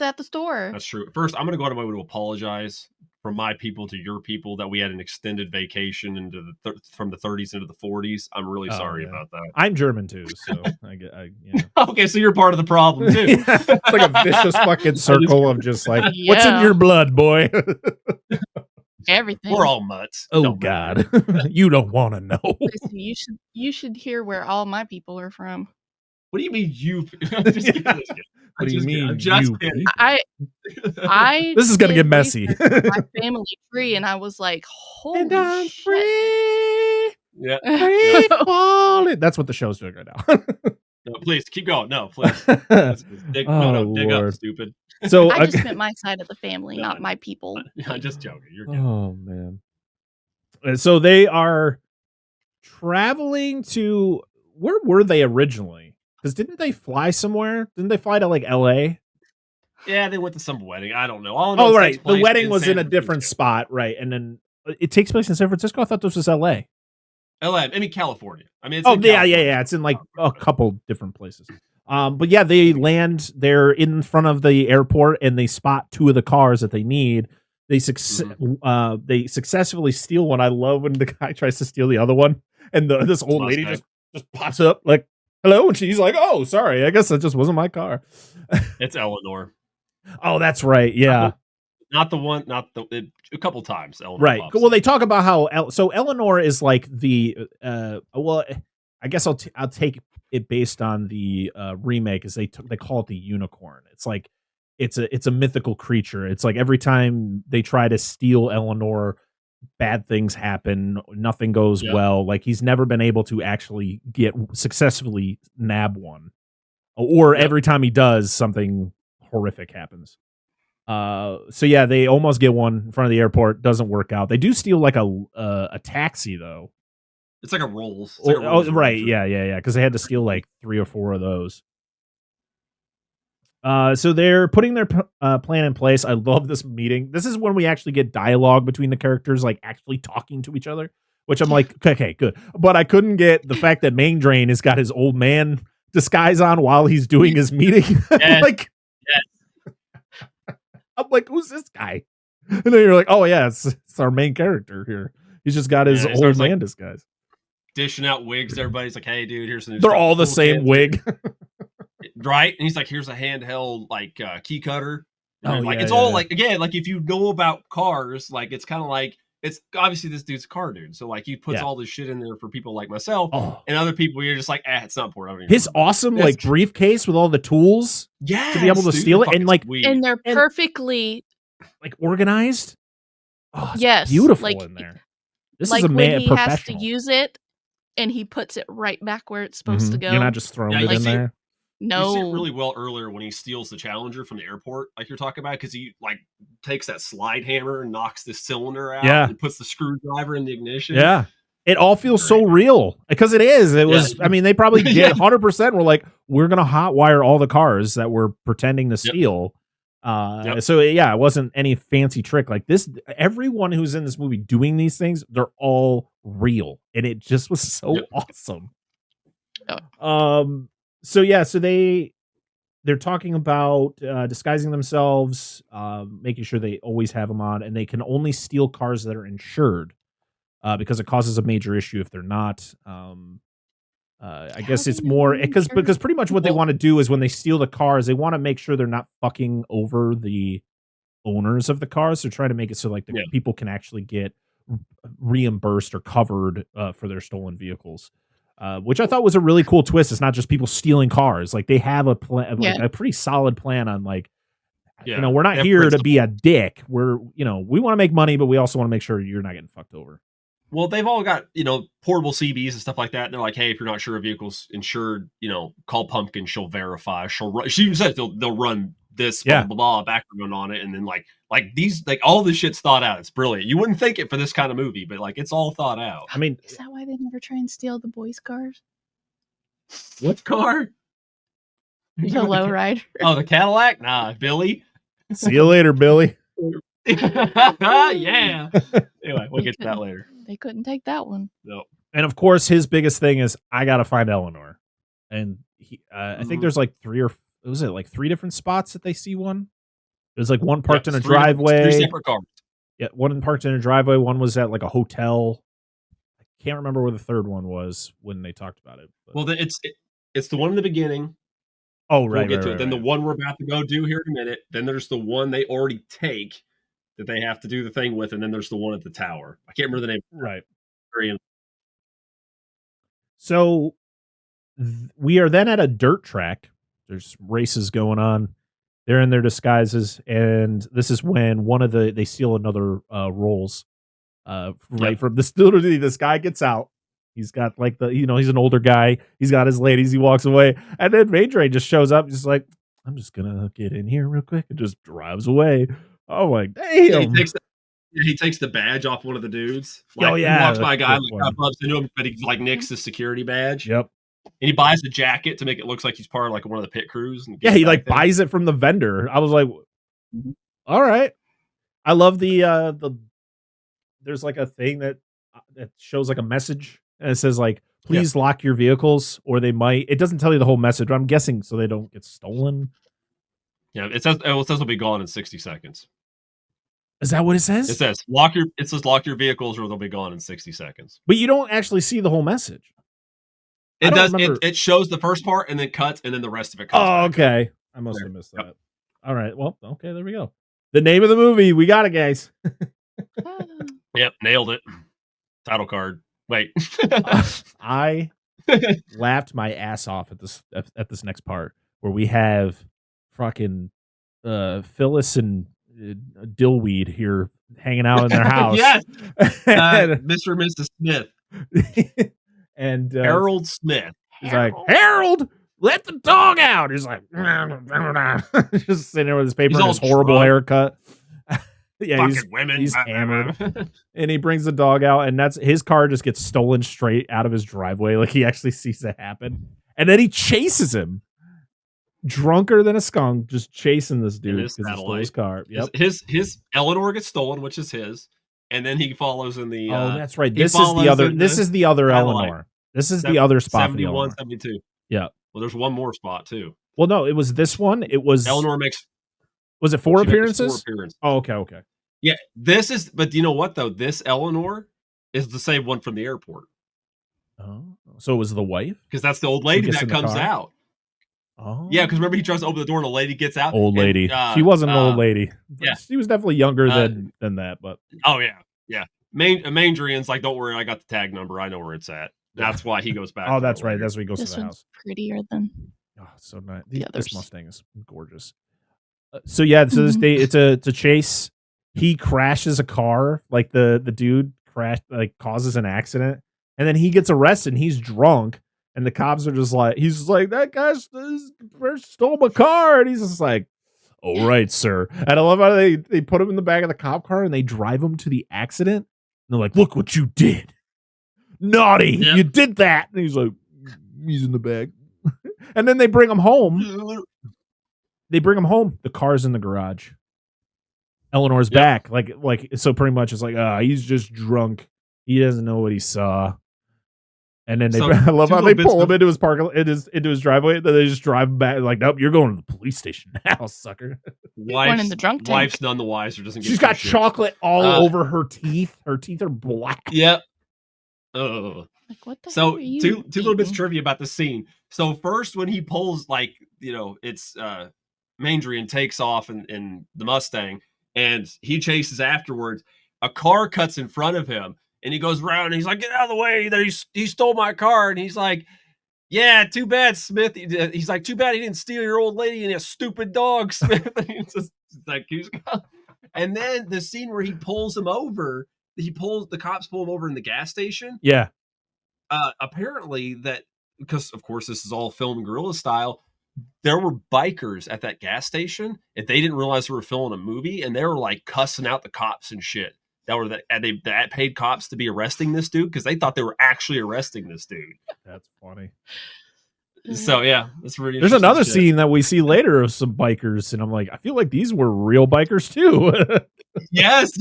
at the store. That's true. First, I'm going to go out of my way to apologize from my people to your people that we had an extended vacation into from the 30s into the 40s. I'm really sorry about that. I'm German too, so Okay, so you're part of the problem too. It's like a vicious fucking circle of just like, what's in your blood, boy? Everything. We're all mutts. Oh God, you don't want to know. Listen, you should hear where all my people are from. What do you mean you? What do you mean? I'm just kidding. I this is gonna get messy. My family tree, and I was like, holy and I'm shit. Free. Yeah. Free falling. That's what the show's doing right now. No, please keep going. No, please. Dig up, stupid. So I just meant my side of the family, not my people. I'm just joking. You're good. Oh man. So they are traveling to, where were they originally? Because didn't they fly somewhere? Didn't they fly to like LA? Yeah, they went to some wedding. I don't know. Right. The wedding was in a different spot, right? And then it takes place in San Francisco. I thought this was LA. I mean California. I mean, it's yeah. It's in like a couple different places. But yeah, they land. They're in front of the airport, and they spot two of the cars that they need. They successfully steal one. I love when the guy tries to steal the other one, and this old lady just pops up like, hello, and she's like, oh, sorry, I guess that just wasn't my car. It's Eleanor. Oh, that's right. Yeah. Not the one, a couple times. Eleanor right. Well, they talk about how, Eleanor is like the, I guess I'll take it based on the remake, is they call it the unicorn. It's like, it's a mythical creature. It's like every time they try to steal Eleanor, bad things happen. Nothing goes well. Like he's never been able to actually successfully nab one, or every time he does, something horrific happens. So yeah, they almost get one in front of the airport. Doesn't work out. They do steal like a taxi though. It's like a Rolls. Right. Yeah. Because they had to steal like 3 or 4 of those. So they're putting their plan in place. I love this meeting. This is when we actually get dialogue between the characters, like actually talking to each other, which I'm like, okay, good. But I couldn't get the fact that Main Drain has got his old man disguise on while he's doing his meeting. I'm like, who's this guy? And then you're like, oh yeah, it's our main character here. He's just got his old man disguise. Dishing out wigs. Everybody's like, hey dude, here's the new They're all the same wig. Right? And he's like, here's a handheld like key cutter. And like it's all like, again, like if you know about cars, like it's kind of like, it's obviously this dude's a car dude, so like he puts all this shit in there for people like myself and other people. You're just like, it's not important. His awesome like briefcase with all the tools, to be able to steal it, and like, and they're perfectly like organized. Oh, yes, beautiful like, in there. This like is a when man he has to professional. use it, and he puts it right back where it's supposed to go. You're not just throwing it in there. No, you see it really well earlier when he steals the Challenger from the airport, like you're talking about, because he like takes that slide hammer and knocks the cylinder out and puts the screwdriver in the ignition. Yeah. It all feels so real because it is. It was, I mean, they probably get 100% were like, we're going to hotwire all the cars that we're pretending to steal. So yeah, it wasn't any fancy trick like this. Everyone who's in this movie doing these things, they're all real. And it just was so awesome. So yeah, so they're talking about disguising themselves, making sure they always have them on, and they can only steal cars that are insured because it causes a major issue if they're not. I guess it's more because pretty much what they want to do is when they steal the cars, they want to make sure they're not fucking over the owners of the cars. They're trying to make it so like the people can actually get reimbursed or covered for their stolen vehicles. Which I thought was a really cool twist. It's not just people stealing cars. Like they have a plan, like a pretty solid plan on like, you know, we're not here to be a dick. We're, you know, we want to make money, but we also want to make sure you're not getting fucked over. Well, they've all got, you know, portable CBs and stuff like that. And they're like, hey, if you're not sure a vehicle's insured, you know, call Pumpkin. She'll verify. She'll run. She said they'll run this blah, blah, blah, background on it. And then like these, like all this shit's thought out. It's brilliant. You wouldn't think it for this kind of movie, but like it's all thought out. I mean, is that why they never try and steal the boys' cars? What car? The Lowrider. Oh, the Cadillac? Nah, Billy. See you later, Billy. Yeah. Anyway, we'll get to that later. They couldn't take that one. No. And of course, his biggest thing is I gotta find Eleanor, and he, I think there's like three different spots that they see one. There's like one parked in a driveway. Three separate cars. Yeah, one parked in a driveway. One was at like a hotel. I can't remember where the third one was when they talked about it. But. Well, it's the one in the beginning. Oh, right. We'll get to it. Then the one we're about to go do here in a minute. Then there's the one they already take that they have to do the thing with, and then there's the one at the tower. I can't remember the name. Right. So we are then at a dirt track. There's races going on. They're in their disguises, and this is when they steal another Rolls. From this literally, this guy gets out. He's got like he's an older guy. He's got his ladies. He walks away, and then Main Drain just shows up. He's like, I'm just gonna get in here real quick, and just drives away. Oh my damn! He takes the badge off one of the dudes. He walks by a guy, bumps into him, but he's like nicks his security badge. Yep. And he buys the jacket to make it look like he's part of like one of the pit crews. And he like buys it from the vendor. I was like, all right. I love the there's like a thing that shows like a message, and it says like, please lock your vehicles or they might. It doesn't tell you the whole message, but I'm guessing so they don't get stolen. Yeah, it says they'll be gone in 60 seconds. Is that what it says? It says lock your vehicles or they'll be gone in 60 seconds. But you don't actually see the whole message. It does. It shows the first part and then cuts, and then the rest of it cuts. Oh, okay. I must have missed that. All right. Well, okay. There we go. The name of the movie. We got it, guys. Yep, nailed it. Title card. Wait. I laughed my ass off at this next part where we have fucking Phyllis and Dillweed here hanging out in their house. Yes. Mr. and Mrs. Smith. And Harold Smith. He's like, Harold, let the dog out. He's like, just sitting there with his paper and his horrible haircut. He's hammered. And he brings the dog out, and that's his car just gets stolen straight out of his driveway. Like he actually sees it happen. And then he chases him. Drunker than a skunk, just chasing this dude because he stole his car. Yep. His Eleanor gets stolen, which is his. And then he follows in the. That's right. This is the other. This is the other Eleanor. This is the other spot. 71, 72. Yeah. Well, there's one more spot too. Well, no, it was this one. It was Eleanor makes. Was it 4 appearances? 4 appearances. Oh, okay. Yeah, this is. But you know what though? This Eleanor is the same one from the airport. Oh, so it was the wife? Because that's the old lady that comes out. Oh, Yeah, because remember he tries to open the door and a lady gets out. Old lady. She wasn't an old lady. Yeah. She was definitely younger than that. But oh yeah. Mandrian's like, don't worry, I got the tag number. I know where it's at. That's why he goes back. Oh, that's right. That's why he goes This to the one's house. prettier than Oh, so nice. the This others. Mustang is gorgeous. So yeah, so this day it's a chase. He crashes a car, like the dude causes an accident, and then he gets arrested. And he's drunk, and the cops are just like, he's like, that guy stole my car, and he's just like, all right, sir. And I love how they put him in the back of the cop car and they drive him to the accident. And they're like, look what you did, naughty, you did that. And he's like, he's in the back. And then they bring him home. The car's in the garage. Eleanor's back. Like so pretty much it's like, he's just drunk. He doesn't know what he saw. And then I love how they pull him into his into his driveway. Then they just drive him back. Like, nope, you're going to the police station now, sucker. One in the drunk tank. Wife's none the wiser. Doesn't. She's got chocolate all over her teeth. Her teeth are black. Yep. Oh. Like, what the So hell are you two little bits of eating? trivia about the scene. So first, when he pulls, like, it's Mandrian takes off in the Mustang, and he chases afterwards. A car cuts in front of him, and he goes around, and he's like, "Get out of the way! He stole my car!" And he's like, "Yeah, too bad, Smith." He's like, "Too bad he didn't steal your old lady and a stupid dog, Smith." And he's just like, and then the scene where he pulls him over, the cops pull him over in the gas station. Yeah. Apparently because of course this is all filmed guerrilla style, there were bikers at that gas station and they didn't realize they were filming a movie, and they were like cussing out the cops and shit that paid cops to be arresting this dude because they thought they were actually arresting this dude. That's funny. So yeah, that's really There's another scene that we see later of some bikers, and I'm like, I feel like these were real bikers too. yes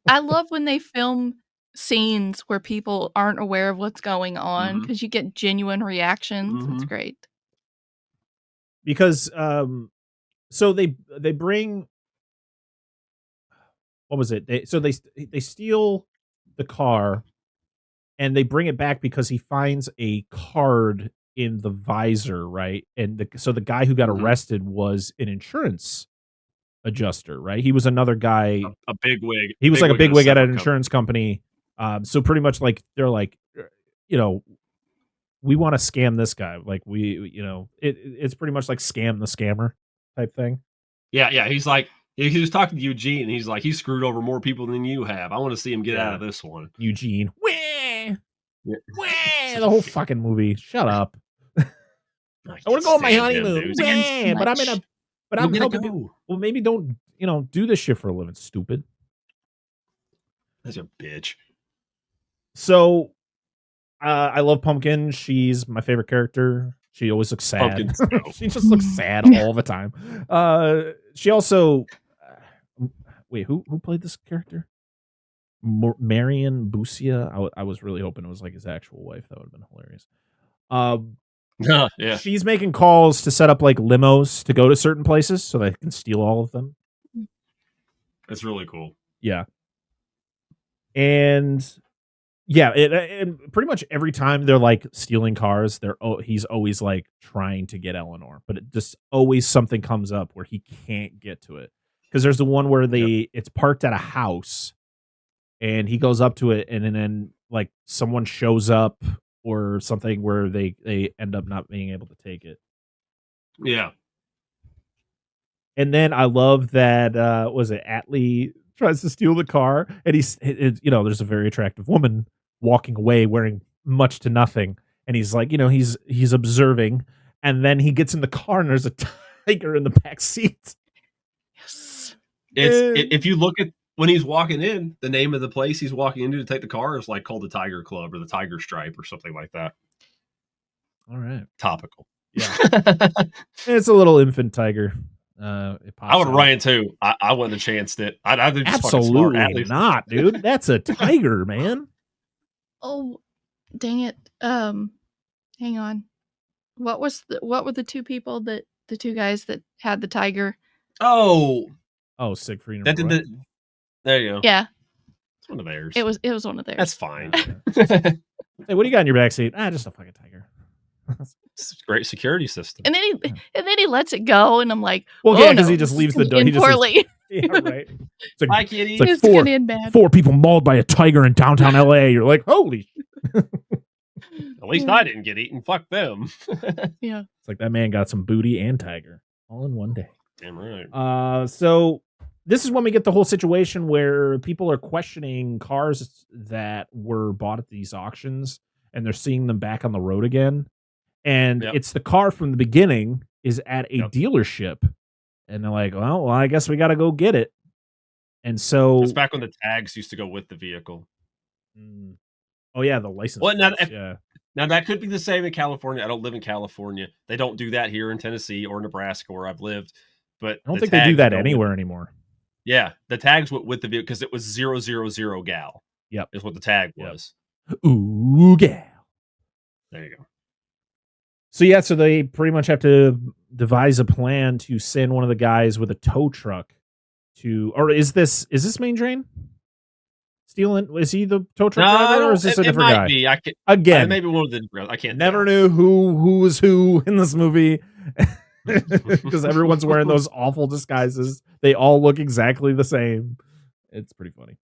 I love when they film scenes where people aren't aware of what's going on because you get genuine reactions. It's great. Because so they bring, what was it? They steal the car and they bring it back because he finds a card in the visor, right? And so the guy who got arrested was an insurance adjuster, right? He was another guy, a big wig. He was like a big wig at an insurance company. So pretty much like they're like, we want to scam this guy. Like it's pretty much like scam the scammer type thing. Yeah. He's like, he was talking to Eugene, and he's like, he screwed over more people than you have. I want to see him get out of this one. Eugene. Wah! Wah! The whole fucking movie. Shut up. I want to go on my honeymoon. But I'm helping people. Well, maybe don't, do this shit for a living, stupid. That's a bitch. So, I love Pumpkin. She's my favorite character. She always looks sad. She just looks sad all the time. She also, wait, who played this character? Marion Busia. I was really hoping it was like his actual wife. That would have been hilarious. Yeah. She's making calls to set up like limos to go to certain places so they can steal all of them. That's really cool. Yeah. And yeah, and pretty much every time they're like stealing cars, he's always like trying to get Eleanor, but it just always something comes up where he can't get to it. Because there's the one where it's parked at a house, and he goes up to it, and then like someone shows up or something where they end up not being able to take it. Yeah. And then I love that was it Atlee tries to steal the car, and there's a very attractive woman walking away wearing much to nothing, and he's like, he's observing, and then he gets in the car and there's a tiger in the back seat. Yes. If you look at when he's walking in, the name of the place he's walking into to take the car is like called the Tiger Club or the Tiger Stripe or something like that. All right. Topical. Yeah. It's a little infant tiger. I would have ran too. I wouldn't have chanced it. I'd just absolutely not, dude. That's a tiger, man. Oh, dang it. Hang on. What were the two people the two guys that had the tiger? Oh, Siegfried. There you go. Yeah. It's one of theirs. It was one of theirs. That's fine. Hey, what do you got in your backseat? Just a fucking tiger. It's a great security system. And then he lets it go, and I'm like, Well, oh, yeah, because no, he just this leaves is the gonna door. He end just poorly. yeah, right. It's like, Bye, kitty. it's like It's gonna end bad. 4 people mauled by a tiger in downtown LA. You're like, holy. At least I didn't get eaten. Fuck them. Yeah. It's like that man got some booty and tiger all in one day. Damn right. So this is when we get the whole situation where people are questioning cars that were bought at these auctions, and they're seeing them back on the road again. And it's the car from the beginning is at a dealership, and they're like, well, I guess we got to go get it. And so it's back when the tags used to go with the vehicle. Oh yeah, the license. Well, plates, now that could be the same in California. I don't live in California. They don't do that here in Tennessee or Nebraska where I've lived. But I don't think they do that anywhere anymore. Yeah, the tags went with the vehicle because it was 000 gal. Yep, is what the tag was. Ooh, gal. There you go. So yeah, so they pretty much have to devise a plan to send one of the guys with a tow truck to, or is this Main Drain? Stealing? Is he the tow truck driver, or is this a different guy? Be. Again, maybe one of the. I can't. Never knew who was who in this movie because everyone's wearing those awful disguises. They all look exactly the same. It's pretty funny.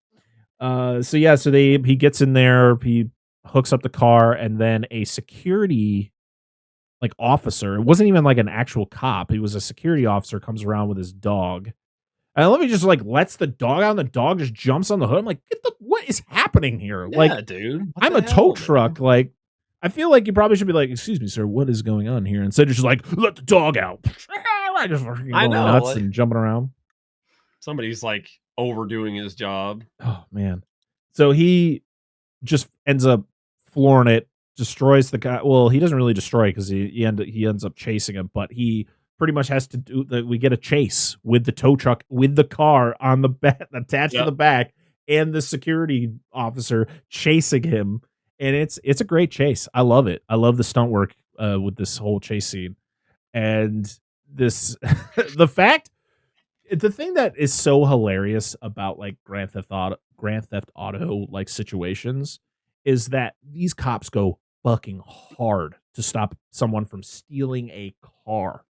So he gets in there, he hooks up the car, and then a security officer. It wasn't even like an actual cop. He was a security officer. Comes around with his dog. And let me just lets the dog out, and the dog just jumps on the hood. I'm like, what is happening here? Yeah, dude. I'm a tow truck. Man? I feel like you probably should be like, excuse me, sir, what is going on here? Instead of just let the dog out. I just going nuts and jumping around. Somebody's overdoing his job. Oh man. So he just ends up flooring it, destroys the guy. Well, he doesn't really destroy it because he ends up chasing him, but he pretty much has to do that. We get a chase with the tow truck with the car on the back attached to the back, and the security officer chasing him. And it's a great chase. I love it. I love the stunt work with this whole chase scene. And this the thing that is so hilarious about Grand Theft Auto situations is that these cops go fucking hard to stop someone from stealing a car.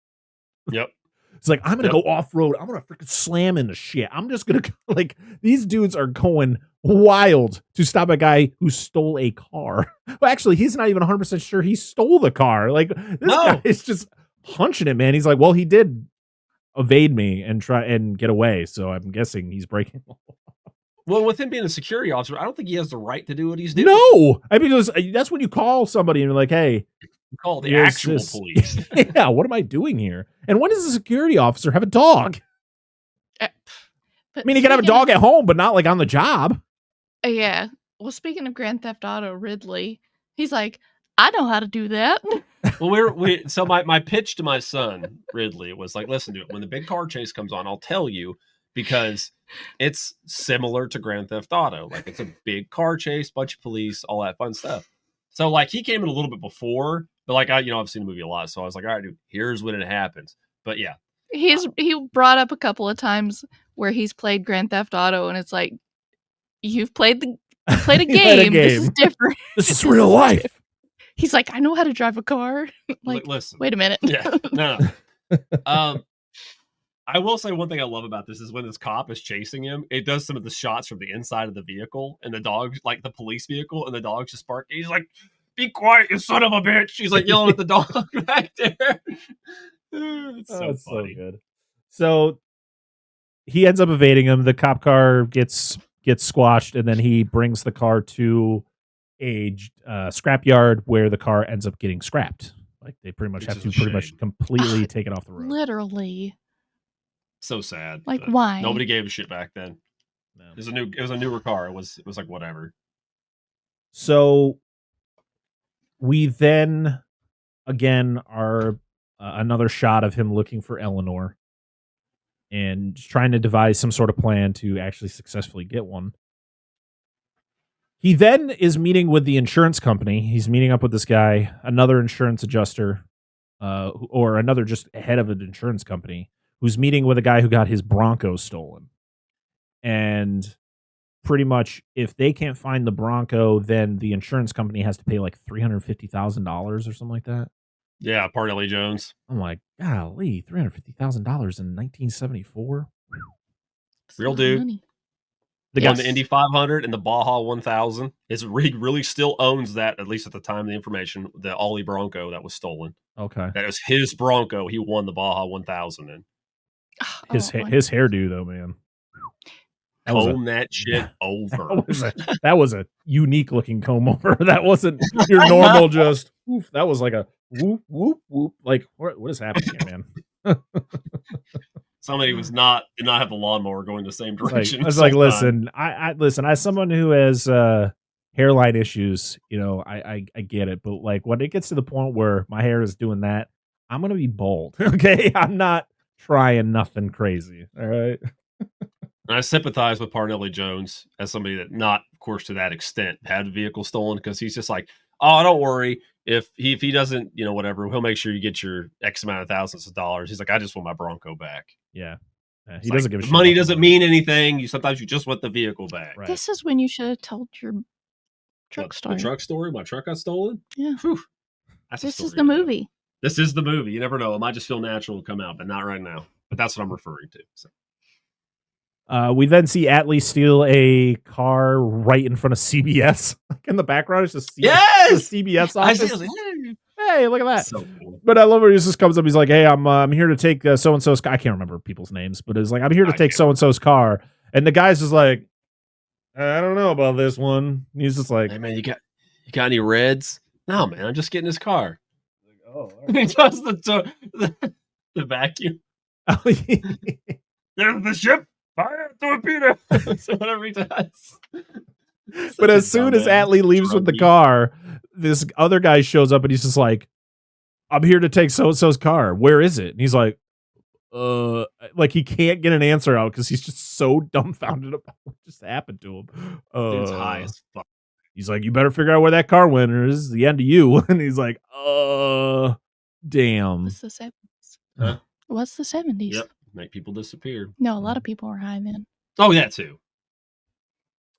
Yep. It's like, I'm going to go off-road. I'm going to freaking slam into shit. I'm just going to, these dudes are going wild to stop a guy who stole a car. Well, actually, he's not even 100% sure he stole the car. This guy is just punching it, man. He's like, well, he did evade me and try and get away, so I'm guessing he's breaking the law. Well, with him being a security officer, I don't think he has the right to do what he's doing. No! I mean, that's when you call somebody and you're like, hey, call the actual police. Yeah, what am I doing here? And when does a security officer have a dog? I mean, he can have a dog at home, but not on the job. Yeah. Well, speaking of Grand Theft Auto, Ridley, he's like, I know how to do that. Well, so my pitch to my son, Ridley, was listen to it. When the big car chase comes on, I'll tell you, because it's similar to Grand Theft Auto. It's a big car chase, bunch of police, all that fun stuff. So he came in a little bit before, but I've seen the movie a lot, so I was like, all right, dude, here's when it happens. But yeah, he brought up a couple of times where he's played Grand Theft Auto, and it's like, you've played a game. This is different. This is real life. He's like, I know how to drive a car. Listen, wait a minute. Yeah, no. I will say one thing I love about this is when this cop is chasing him, it does some of the shots from the inside of the vehicle, and the dog, the police vehicle, and the dog's just barking. He's like, be quiet, you son of a bitch. He's yelling at the dog back there. It's so funny. So good. So he ends up evading him. The cop car gets squashed, and then he brings the car to a scrapyard where the car ends up getting scrapped. They pretty much have to completely take it off the road. Literally. So sad. Why? Nobody gave a shit back then. No. It was a newer car. It was whatever. So we then again are another shot of him looking for Eleanor and trying to devise some sort of plan to actually successfully get one. He then is meeting with the insurance company. He's meeting up with this guy, another insurance adjuster, or another just head of an insurance company, who's meeting with a guy who got his Bronco stolen. And pretty much, if they can't find the Bronco, then the insurance company has to pay $350,000 or something like that. Yeah, Parnelli Jones. I'm like, golly, $350,000 in 1974. Real dude. Money. He won the Indy 500 and the Baja 1000. His rig really still owns that, at least at the time of the information, the Ollie Bronco that was stolen. Okay. That was his Bronco. He won the Baja 1000 in. His hairdo, though, man. Comb that shit over. That was a unique looking comb over. That wasn't your normal just, oof, that was like a whoop, whoop, whoop. Like, what is happening here, man? Somebody did not have the lawnmower going the same direction. I was like, listen, I listen, as someone who has hairline issues, you know, I get it, but like when it gets to the point where my hair is doing that, I'm gonna be bald. Okay, I'm not trying nothing crazy. All right. And I sympathize with Parnelli Jones as somebody that, not of course to that extent, had a vehicle stolen, because he's just like, oh, don't worry. If he doesn't, you know, whatever, he'll make sure you get your X amount of thousands of dollars. He's like, I just want my Bronco back. Yeah. He doesn't give a shit. Money doesn't mean anything. Sometimes you just want the vehicle back. Right. This is when you should have told your truck story. The truck story? My truck got stolen? Yeah. Whew. This is the movie. This is the movie. You never know. It might just feel natural to come out, but not right now. But that's what I'm referring to. So. We then see Atlee steal a car right in front of CBS. In the background, it's just the CBS office. Hey, look at that. So cool. But I love where he just comes up. He's like, hey, I'm here to take so-and-so's car. I can't remember people's names, but it's like, I'm here to take so-and-so's car. And the guy's just like, I don't know about this one. He's just like, hey, man, you got any reds? No, man, I'm just getting his car. Like, oh, he does the vacuum. There's the ship. Fire torpedo. So whatever he does. But as soon as Atlee leaves with the car, this other guy shows up and he's just like, I'm here to take so-and-so's car. Where is it? And he's like he can't get an answer out because he's just so dumbfounded about what just happened to him. Dude's high as fuck. He's like, you better figure out where that car went or this is the end of you. And he's like, damn. What's the 70s? Huh? What's the 70s? Yep. Make people disappear. No, a lot of people were high then. Oh, yeah, too.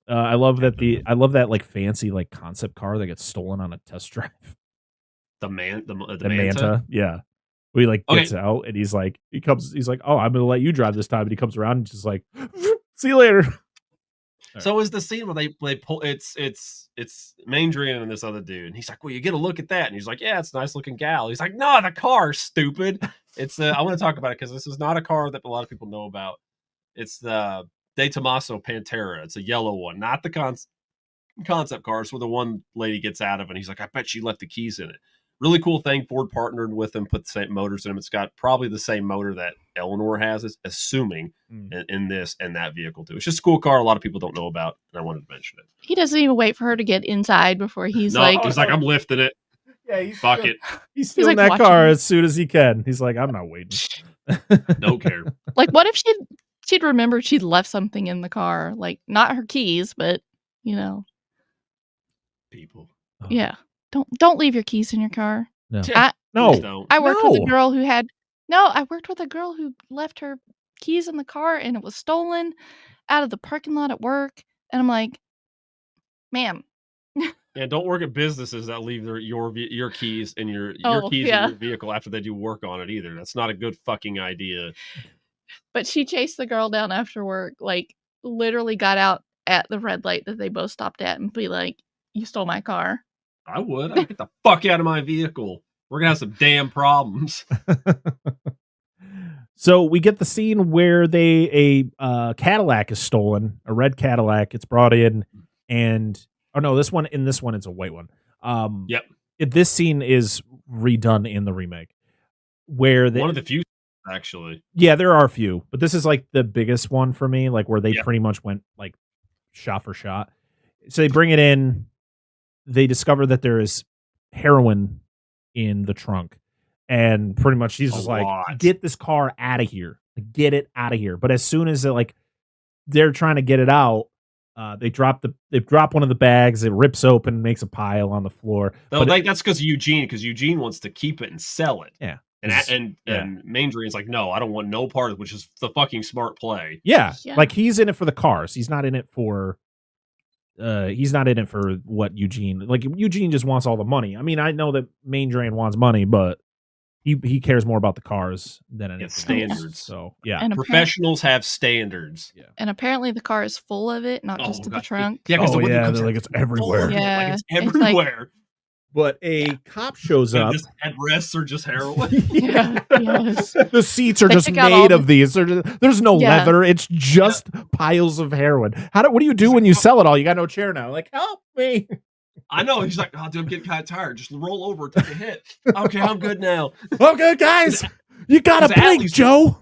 I love that like fancy like concept car that gets stolen on a test drive. The Manta. Yeah. Where he like gets out and he's like, oh, I'm gonna let you drive this time. And he comes around and just like, see you later. So is the scene where they pull it's Mandrian and this other dude, and he's like, well, you get a look at that, and he's like, yeah, it's a nice looking gal. He's like, no, the car, stupid. It's I want to talk about it because this is not a car that a lot of people know about. It's the De Tomaso Pantera. It's a yellow one, not the concept car. It's where the one lady gets out of it, and he's like, I bet she left the keys in it. Really cool thing. Ford partnered with them, put the same motors in them. It's got probably the same motor that Eleanor has, assuming in this and that vehicle too. It's just a cool car a lot of people don't know about, and I wanted to mention it. He doesn't even wait for her to get inside before he's I'm lifting it. Yeah, fuck it. He's stealing that car as soon as he can. He's like, I'm not waiting. Don't care. Like, what if she'd remembered she'd left something in the car, like not her keys, but people. Yeah. Don't leave your keys in your car. No. I worked with a girl who left her keys in the car and it was stolen out of the parking lot at work. And I'm like, ma'am. Yeah, don't work at businesses that leave your keys in your keys in your vehicle after they do work on it either. That's not a good fucking idea. But she chased the girl down after work, like literally got out at the red light that they both stopped at and be like, you stole my car. I would. I'd get the fuck out of my vehicle. We're going to have some damn problems. So we get the scene where a Cadillac is stolen, a red Cadillac. It's brought in and, this one it's a white one. Yep. This scene is redone in the remake where one of the few actually. Yeah, there are a few, but this is like the biggest one for me, like where they pretty much went like shot for shot. So they bring it in. They discover that there is heroin in the trunk. And pretty much she's just like, get this car out of here. Get it out of here. But as soon as they're trying to get it out, they drop one of the bags. It rips open, makes a pile on the floor. No, that's because Eugene wants to keep it and sell it. Yeah. And Mandrian's like, no, I don't want no part of it, which is the fucking smart play. Yeah. Like he's in it for the cars. He's not in it for what Eugene, like Eugene just wants all the money. I mean, I know that Mandrian wants money, but he cares more about the cars than anything It's else. standards. So yeah, And Professionals have standards. yeah. And apparently the car is full of it, not just in the God. trunk. Yeah, because Oh, the window yeah, comes they're out like, it's full everywhere. of it, Yeah, like it's it's like- everywhere. But a cop shows And up. just headrests are just heroin. Yeah, yes. The seats are They just took out all made the- of these. There's no Yeah. leather. It's just piles of heroin. What do you do when you sell it all? You got no chair now. Like, help me. I know. He's like, oh, dude, I'm getting kind of tired. Just roll over, take a hit. Okay, I'm good now. Okay, guys, you gotta It's blink, Allie's- Joe.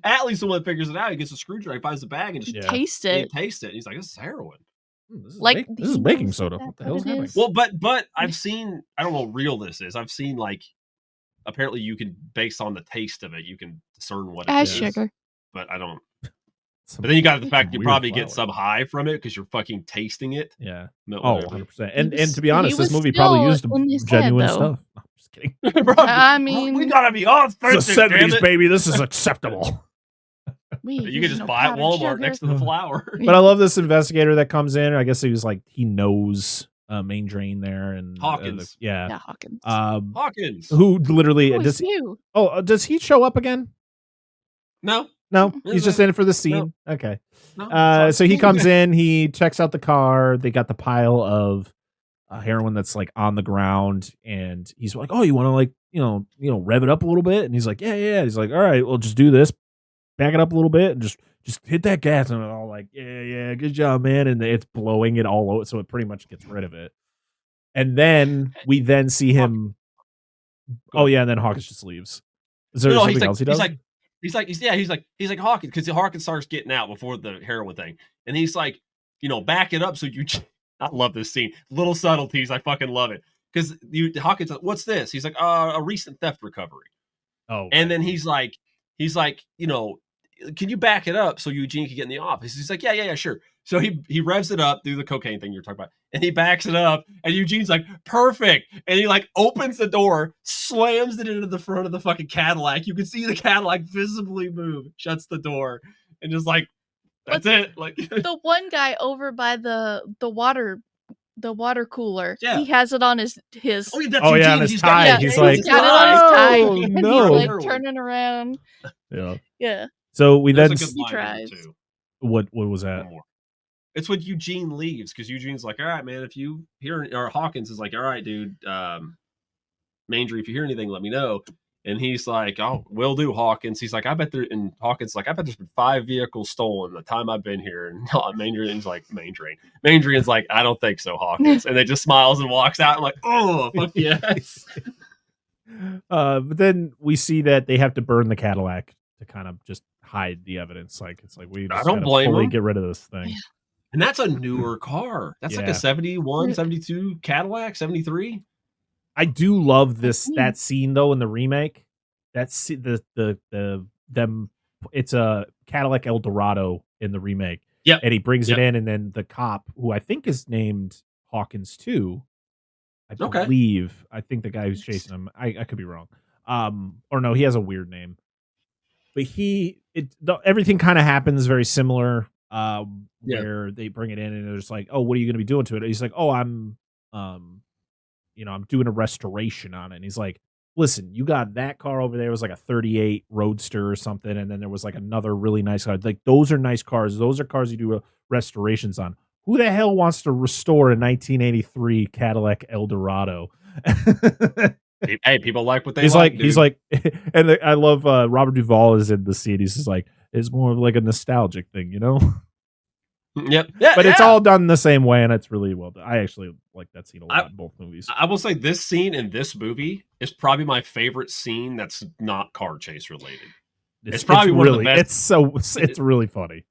Atlee's the one that figures it out. He gets a screwdriver, finds the bag, and just Yeah. Taste he it. tastes it. And he's like, this is heroin. This is, Like, this is he baking knows soda. that What the that hell's it happening? is. Well, but I've seen, I don't know how real this is. I've seen like, apparently you can, based on the taste of it, you can discern what it As is. sugar. But I don't. Some- But then you got the fact you weird probably get flour. some high from it because you're fucking tasting it. Yeah. No, Oh, whatever. 100%. And was- to be honest, he this was movie probably still used in his genuine head, though. stuff. No, I'm just kidding. I we mean, gotta be It's the authentic. damn 70s, it. baby. This is acceptable. You can just buy at Walmart next to the flour. But I love this investigator that comes in. I guess he was like, he knows main drain there and Hawkins. Yeah, Hawkins. Hawkins. Who literally Oh, does it's you. does he show up again? No. No, No, he's just in it for the scene. Okay. No. So he comes in, he checks out the car. They got the pile of heroin that's like on the ground, and he's like, "Oh, you want to like rev it up a little bit?" And he's like, "Yeah." He's like, "All right, we'll just do this. Back it up a little bit, and just hit that gas." And they're all like, "Yeah, good job, man." And it's blowing it all over, so it pretty much gets rid of it. And then we see him. Oh yeah, and then Hawkins just leaves. Is there something else he does? He's like Hawkins, because Hawkins starts getting out before the heroin thing, and he's like, back it up so you. I love this scene. Little subtleties, I fucking love it. Because Hawkins, what's this? He's like, a recent theft recovery. Oh, and then he's like, can you back it up so Eugene can get in the office? He's like, yeah, sure. So he revs it up, do the cocaine thing you're talking about, and he backs it up, and Eugene's like, perfect. And he like opens the door, slams it into the front of the fucking Cadillac. You can see the Cadillac visibly move, shuts the door, and just like, that's it. Like The one guy over by the water cooler. Yeah. He has it on his oh yeah, that's Oh, Eugene. yeah, on his He's tie. got, He's he's like, got it on his tie. "Oh, And no." he's like turning around. Yeah. Yeah. So we There's then a good He line in there, tries. too. what was that? One more. It's when Eugene leaves, because Eugene's like, all right, man, if you hear, or Hawkins is like, all right, dude, Manger, if you hear anything, let me know. And he's like, oh, will do, Hawkins. He's like, and Hawkins like, I bet there's been 5 vehicles stolen the time I've been here. And Mangerian's like, Mangerian's like, I don't think so, Hawkins. And then just smiles and walks out. I'm like, oh, fuck yes. But then we see that they have to burn the Cadillac to kind of just hide the evidence. Like it's like we just don't gotta blame fully them. get rid of this thing. And that's a newer car. That's like Yeah. a 71, 72 Cadillac, 73. I do love this That's that scene though in the remake. That's them. It's a Cadillac Eldorado in the remake. Yeah, and he brings it in, and then the cop, who I think is named Hawkins too. I believe. I think the guy who's chasing him. I could be wrong. Or no, he has a weird name. But everything kind of happens very similar. Where they bring it in and they're just like, "Oh, what are you going to be doing to it?" He's like, "Oh, I'm doing a restoration on it." And he's like, "Listen, you got that car over there. It was like a 38 Roadster or something, and then there was like another really nice car. Like those are nice cars. Those are cars you do restorations on. Who the hell wants to restore a 1983 Cadillac Eldorado?" Hey, people like what they he's like. Like, he's like, and I love Robert Duvall is in the scene. He's just like, it's more of like a nostalgic thing, Yep. Yeah, but it's all done the same way, and it's really well done. I actually like that scene a lot in both movies. I will say this scene in this movie is probably my favorite scene that's not car chase related. It's probably one of the best. It's really funny.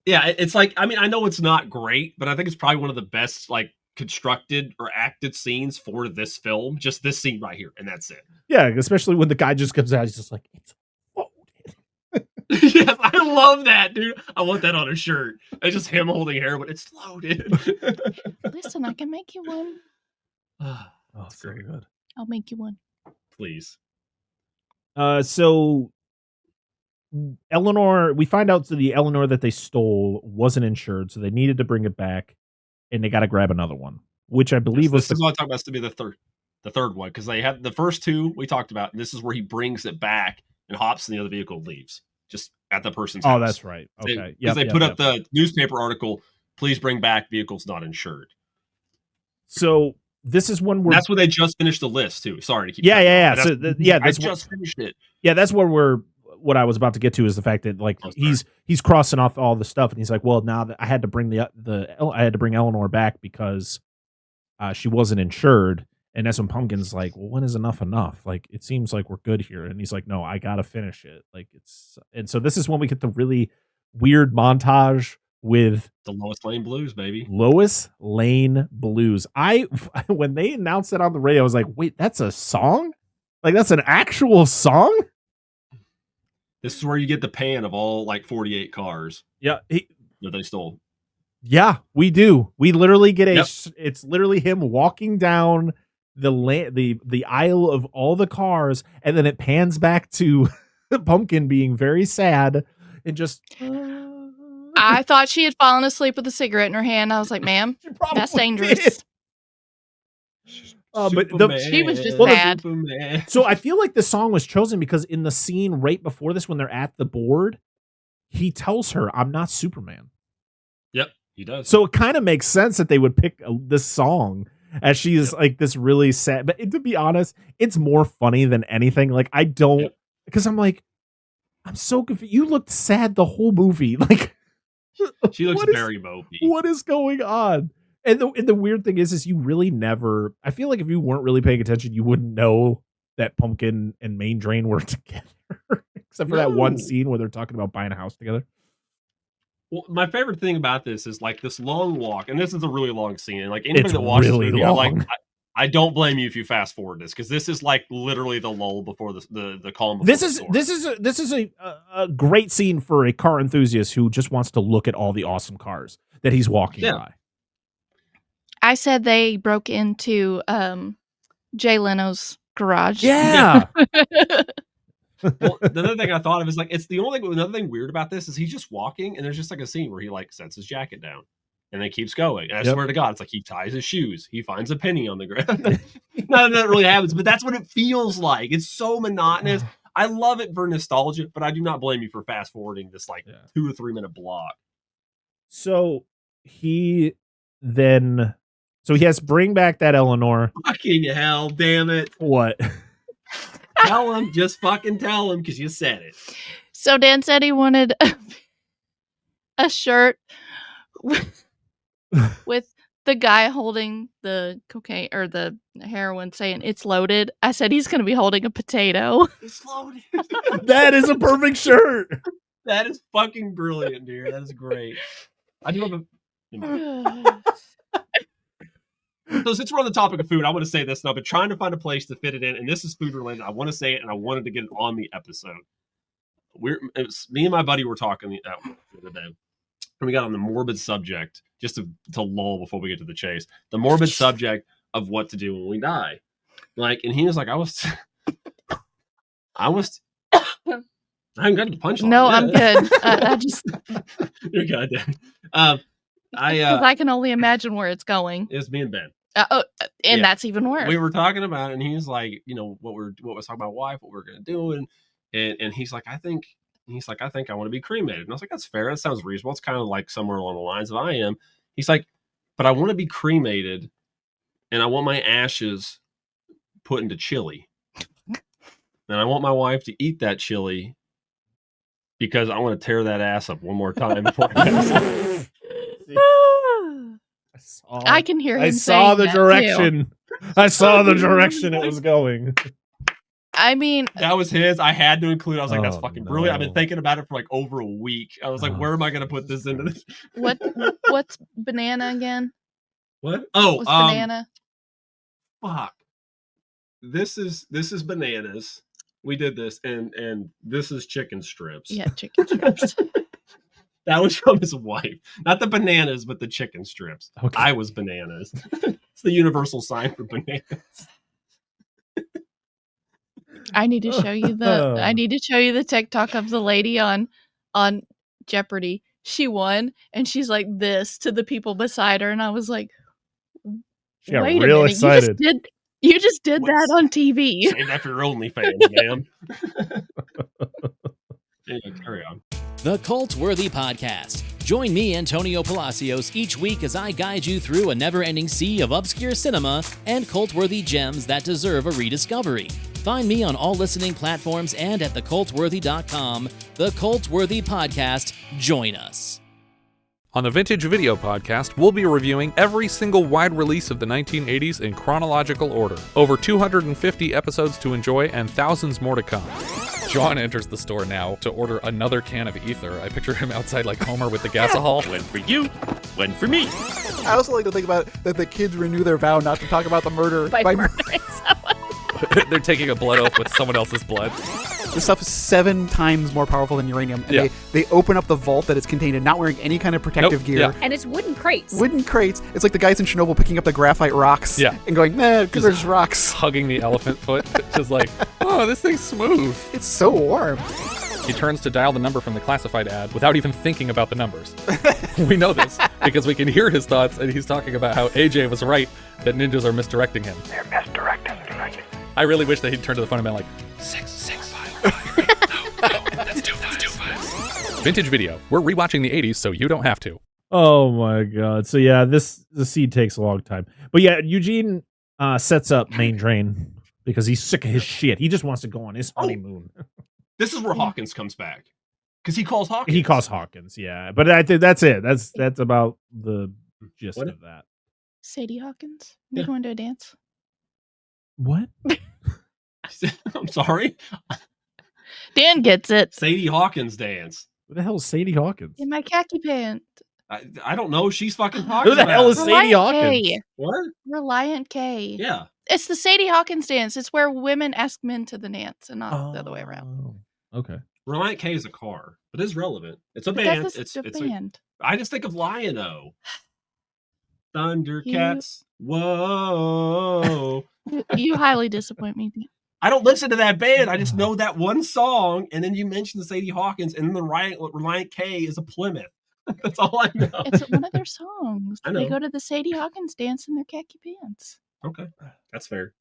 Yeah, it's like, I mean, I know it's not great, but I think it's probably one of the best like constructed or acted scenes for this film. Just this scene right here, and that's it. Yeah, especially when the guy just comes out, he's just like, it's loaded. Yes, I love that, dude. I want that on a shirt. It's just him holding heroin. It's loaded. Listen, I can make you one. Oh, it's very good. I'll make you one. Please. So Eleanor, we find out that the Eleanor that they stole wasn't insured, so they needed to bring it back, and they got to grab another one, which I believe was this is what I'm talking about. To be the third. the third one, because they have the first two we talked about, and this is where he brings it back and hops in the other vehicle and leaves just at the person's house. Oh, that's right. Okay. Because they put up the newspaper article, please bring back vehicles not insured. So this is one where that's where they just finished the list too. Sorry to keep. Yeah. So I just finished it. Yeah, that's where what I was about to get to is the fact that like he's crossing off all the stuff, and he's like, well, now that I had to bring I had to bring Eleanor back because she wasn't insured. And that's when Pumpkin's like, well, when is enough? Like, it seems like we're good here. And he's like, no, I got to finish it. Like, and so this is when we get the really weird montage with the Lois Lane Blues, baby. Lois Lane Blues. When they announced it on the radio, I was like, wait, that's a song? Like, that's an actual song? This is where you get the pan of all like 48 cars. Yeah. That they stole. Yeah, we do. We literally get it's literally him walking down the aisle of all the cars, and then it pans back to Pumpkin being very sad and just I thought she had fallen asleep with a cigarette in her hand. I was like, ma'am, that's dangerous. But she was just sad. So I feel like the song was chosen because in the scene right before this, when they're at the board, he tells her, I'm not Superman. Yep, he does. So it kind of makes sense that they would pick this song as she is like this really sad. But to be honest, it's more funny than anything. Like, I don't, because I'm like, I'm so confused. You looked sad the whole movie. Like, she looks very mopey. What is going on? And the weird thing is you really never, I feel like if you weren't really paying attention, you wouldn't know that Pumpkin and Main Drain were together. Except for that one scene where they're talking about buying a house together. Well, my favorite thing about this is like this long walk, and this is a really long scene. And like anybody that watches this movie, I don't blame you if you fast forward this, because this is like literally the lull before the calm. This is a great scene for a car enthusiast who just wants to look at all the awesome cars that he's walking by. I said they broke into Jay Leno's garage. Yeah. Well, the other thing I thought of is like, it's the only thing. Another thing weird about this is he's just walking, and there's just like a scene where he like sets his jacket down, and then keeps going. And I swear to God, it's like he ties his shoes, he finds a penny on the ground. None of that really happens, but that's what it feels like. It's so monotonous. I love it for nostalgia, but I do not blame you for fast forwarding this like 2 or 3 minute block. So he has to bring back that Eleanor. Fucking hell, damn it! What? Tell him, just fucking tell him, because you said it. So Dan said he wanted a shirt with the guy holding the cocaine or the heroin saying it's loaded. I said he's going to be holding a potato. It's loaded. That is a perfect shirt. That is fucking brilliant, dear. That is great. I do have a... So since we're on the topic of food, I want to say this, and I've been trying to find a place to fit it in, and this is food related. I want to say it, and I wanted to get it on the episode. Me and my buddy were talking the other day, and we got on the morbid subject, just to lull before we get to the chase, the morbid subject of what to do when we die. Like, and he was like, I haven't gotten the punchline. No, I'm good. I just... You're good. I can only imagine where it's going. It was me and Ben. That's even worse. We were talking about it, and he was like, you know, what was talking about wife, what we're gonna do, and he's like, I think I want to be cremated. And I was like, that's fair. That sounds reasonable. It's kind of like somewhere along the lines of I am. He's like, but I want to be cremated, and I want my ashes put into chili, and I want my wife to eat that chili because I want to tear that ass up one more time before I I can hear him. I saw the direction. I saw the direction it was going. I mean, that was his. I had to include. I was like, that's fucking brilliant. I've been thinking about it for like over a week. I was like, where am I going to put this into this? What's banana again? What? What's banana? Fuck. This is bananas. We did this, and this is chicken strips. Yeah, chicken strips. That was from his wife. Not the bananas, but the chicken strips. Okay. I was bananas. It's the universal sign for bananas. I need to show you the TikTok of the lady on Jeopardy. She won, and she's like this to the people beside her, and I was like, she got wait real a minute, excited. You just did that on TV. Save that for your OnlyFans, man. Anyway, carry on. The Cult-Worthy Podcast. Join me, Antonio Palacios, each week as I guide you through a never-ending sea of obscure cinema and cult-worthy gems that deserve a rediscovery. Find me on all listening platforms and at thecultworthy.com. The Cult-Worthy Podcast. Join us. On the Vintage Video Podcast, we'll be reviewing every single wide release of the 1980s in chronological order. Over 250 episodes to enjoy and thousands more to come. John enters the store now to order another can of ether. I picture him outside like Homer with the gasohol. One for you, one for me. I also like to think about that the kids renew their vow not to talk about the murder By murdering someone. They're taking a blood oath with someone else's blood. This stuff is 7 times more powerful than uranium. And they open up the vault that it's contained in, not wearing any kind of protective gear. Yeah. And it's wooden crates. Wooden crates. It's like the guys in Chernobyl picking up the graphite rocks and going, nah, because there's rocks. Hugging the elephant foot. Just like, oh, this thing's smooth. It's so warm. He turns to dial the number from the classified ad without even thinking about the numbers. We know this because we can hear his thoughts, and he's talking about how AJ was right that ninjas are misdirecting him. They're misdirecting. I really wish that he'd turn to the phone and been like, 665. No, that's too fast. Vintage Video. We're rewatching the 80s, so you don't have to. Oh my god. So yeah, the seed takes a long time. But yeah, Eugene sets up Main Drain because he's sick of his shit. He just wants to go on his honeymoon. This is where Hawkins comes back. Because he calls Hawkins. He calls Hawkins, yeah. But I think that's it. That's about the gist of that. Sadie Hawkins. You going to a dance? What? I'm sorry? Dan gets it. Sadie Hawkins dance. What the hell is Sadie Hawkins? In my khaki pant. I don't know. She's fucking talking Who the hell is Sadie Reliant Hawkins? K. What? Reliant K. Yeah. It's the Sadie Hawkins dance. It's where women ask men to the dance and not the other way around. Okay. Reliant K is a car, but it's relevant. It's a Because band. it's a band. I just think of Lion-O. Thundercats. Whoa. You highly disappoint me. I don't listen to that band. I just know that one song, and then you mentioned Sadie Hawkins, and then the Reliant K is a Plymouth. That's all I know. It's one of their songs. I know. They go to the Sadie Hawkins dance in their khaki pants. Okay, that's fair.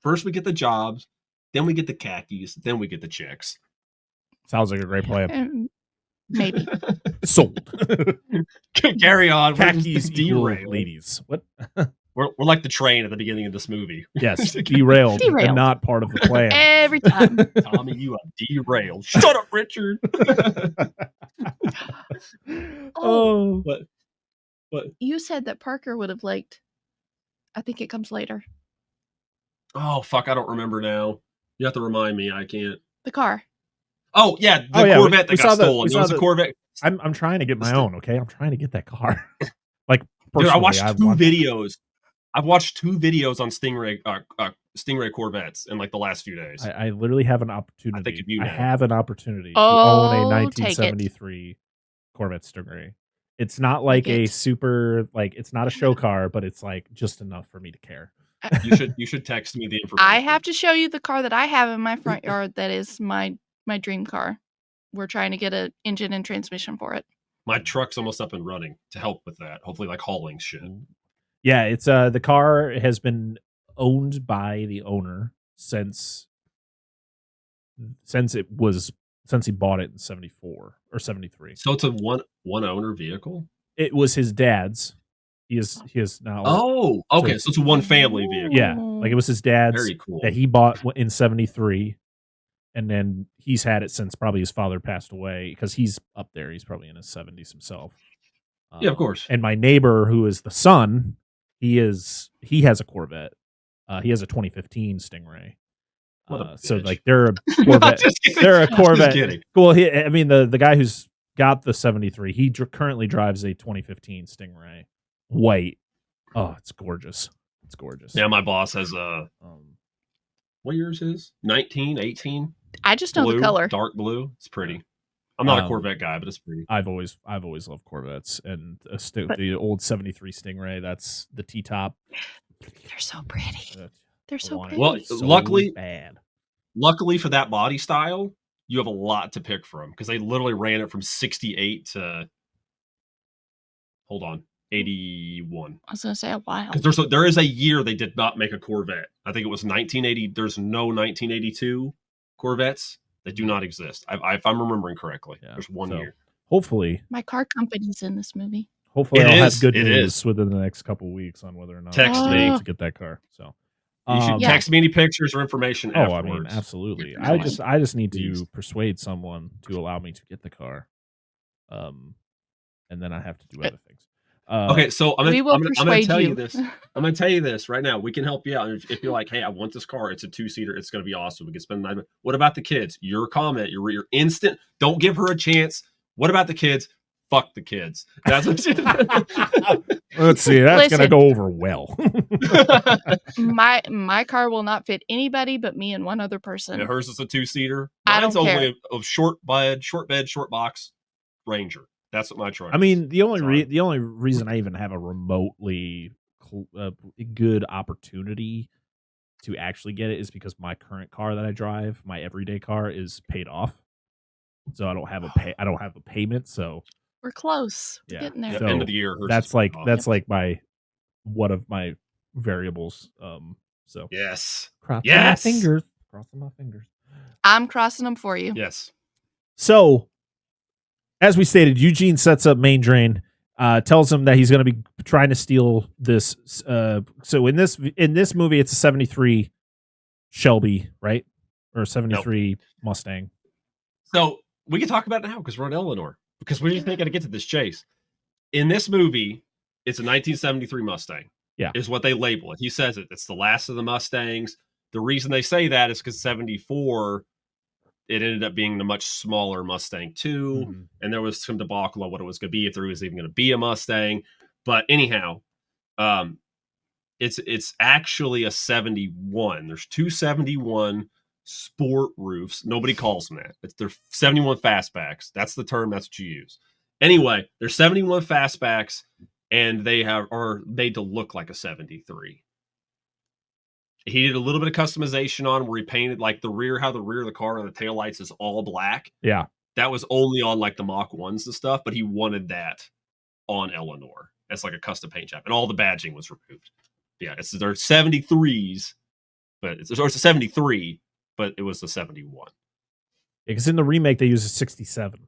First we get the jobs, then we get the khakis, then we get the chicks. Sounds like a great plan. Maybe. Sold. Carry on. Khakis equal derailed. ladies. What? We're like the train at the beginning of this movie. Yes, derailed and not part of the plan. Every time. Tommy, you are derailed. Shut up, Richard. Oh. What? You said that Parker would have liked, I think it comes later, Oh, fuck, I don't remember now. You have to remind me. I can't. the car. Oh, yeah, the Corvette that got stolen. It It was a Corvette. I'm trying to get my own, okay? I'm trying to get that car. Like, Dude, I watched personally, two want that. videos. I've watched 2 videos on Stingray Corvettes in like the last few days. I literally have an opportunity. I think of you I now. have an opportunity to own a take it. 1973 Corvette Stingray. It's not like Take a it. super, like, it's not a show car, but it's like just enough for me to care. You should text me the information. I have to show you the car that I have in my front yard that is my dream car. We're trying to get an engine and transmission for it. My truck's almost up and running to help with that. Hopefully, like hauling shit. Yeah, it's the car has been owned by the owner since he bought it in 74 or 73. So it's a one owner vehicle. It was his dad's. He is now. Oh, okay. So it's a one family vehicle. Yeah, like it was his dad's Very cool. that he bought in 73, and then he's had it since probably his father passed away because he's up there. He's probably in his 70s himself. Yeah, of course. And my neighbor, who is the son, he has a Corvette. He has a 2015 Stingray. So like they're a Corvette. They're a Corvette. Well, the guy who's got the 73, he currently drives a 2015 Stingray. White. Oh, it's gorgeous. It's gorgeous. Yeah, my boss has a. What year is his? 19, 18. I just know blue, the color. Dark blue. It's pretty. I'm not a Corvette guy, but it's pretty. I've always loved Corvettes, and the old 73 Stingray. That's the T-top. They're so pretty. They're so pretty. Well, so luckily for that body style, you have a lot to pick from because they literally ran it from 68 to. Hold on. 81. I was going to say a while. Because there is a year they did not make a Corvette. I think it was 1980. There's no 1982 Corvettes. They do not exist. If I'm remembering correctly, there's one year. Hopefully, my car company's in this movie. Hopefully, I'll have good news within the next couple of weeks on whether or not text I'm me to get that car. So you should text me any pictures or information. Oh, afterwards. I mean, absolutely. I just need to persuade someone to allow me to get the car, and then I have to do other things. Okay, so I'm gonna tell you you. this. I'm gonna tell you this right now. We can help you out if you're like, hey, I want this car. It's a 2-seater. It's gonna be awesome. We can spend the night. What about the kids? Your comment. Your instant. Don't give her a chance. What about the kids? Fuck the kids. That's what. Let's see. That's gonna go over well. my car will not fit anybody but me and one other person. And hers is a 2-seater. I don't care. Only a short bed, short box Ranger. That's what my truck. I mean, the only reason I even have a remotely good opportunity to actually get it is because my current car that I drive, my everyday car, is paid off, so I don't have a payment. So we're close to getting there. So end of the year. That's like one of my variables. So yes, crossing my fingers. I'm crossing them for you. Yes. So, as we stated, Eugene sets up Main Drain, tells him that he's going to be trying to steal this. So in this movie, it's a 73 Shelby, right? Or a 73 Mustang. So we can talk about it now because we're on Eleanor. Because we just got to get to this chase. In this movie, it's a 1973 Mustang. Yeah. Is what they label it. He says it. It's the last of the Mustangs. The reason they say that is because 74... it ended up being the much smaller Mustang 2, and there was some debacle on what it was going to be, if there was even going to be a Mustang. But anyhow, it's actually a 71. There's two 71 sport roofs. Nobody calls them that. They're 71 fastbacks. That's the term. That's what you use. Anyway, there's 71 fastbacks, and they are made to look like a 73. He did a little bit of customization on where he painted like how the rear of the car and the taillights is all black. Yeah. That was only on like the Mach 1s and stuff, but he wanted that on Eleanor as like a custom paint job. And all the badging was removed. Yeah, they're 73s, but it's a 73, but it was a 71. Because in the remake they use a 67.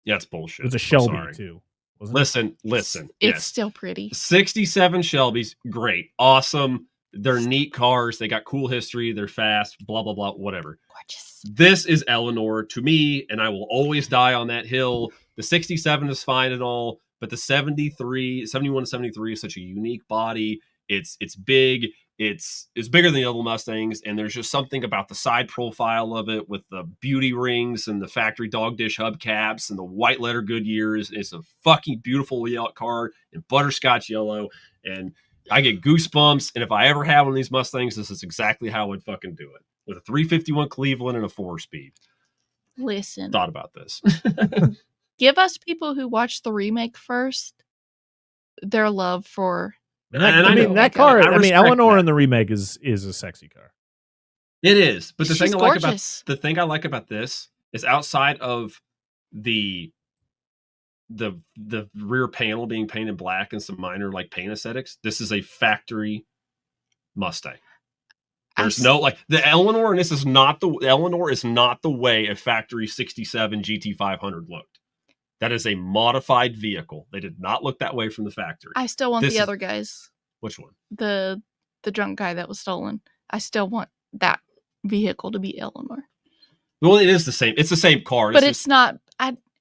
Yeah, it's bullshit. It was a Shelby too. Listen. It's still pretty. 67 Shelbys, great, awesome. They're neat cars. They got cool history. They're fast, blah, blah, blah, whatever. Gorgeous. This is Eleanor to me, and I will always die on that hill. The 67 is fine and all, but the 71 to 73 is such a unique body. It's big. It's bigger than the other Mustangs, and there's just something about the side profile of it with the beauty rings and the factory dog dish hubcaps and the white letter Goodyears. It's a fucking beautiful car in butterscotch yellow, and I get goosebumps, and if I ever have one of these Mustangs, this is exactly how I would fucking do it. With a 351 Cleveland and a 4-speed. Listen. Thought about this. Give us people who watched the remake first their love for... that car, Eleanor in the remake is a sexy car. It is, but the thing I like about this is outside of the rear panel being painted black and some minor like paint aesthetics, this is a factory Mustang. There's the Eleanor, and Eleanor is not the way a factory 67 GT500 looked. That is a modified vehicle. They did not look that way from the factory. I still want the other guys. Which one? The drunk guy that was stolen. I still want that vehicle to be Eleanor. Well, it is the same. It's the same car. But it's not.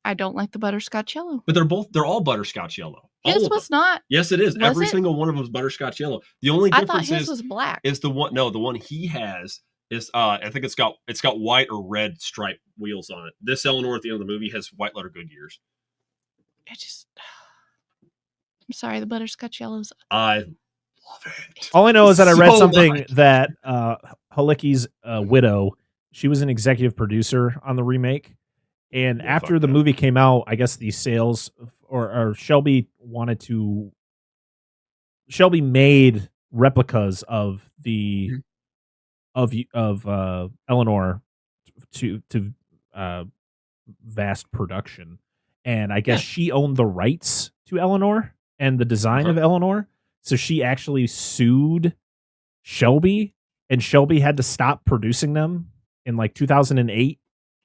I don't like the butterscotch yellow. But they're all butterscotch yellow. His was not. Yes, it is. Every single one of them is butterscotch yellow. The only difference I thought his was black. Is the one? No, the one he has is. I think it's got white or red striped wheels on it. This Eleanor at the end of the movie has white letter Goodyears. I'm sorry, the butterscotch yellows. I love it. All I know is that I read something that Halicki's widow, she was an executive producer on the remake. And after the movie came out, I guess the sales or Shelby made replicas of the of Eleanor to vast production, and I guess she owned the rights to Eleanor, and the design of Eleanor. So she actually sued Shelby, and Shelby had to stop producing them in like 2008.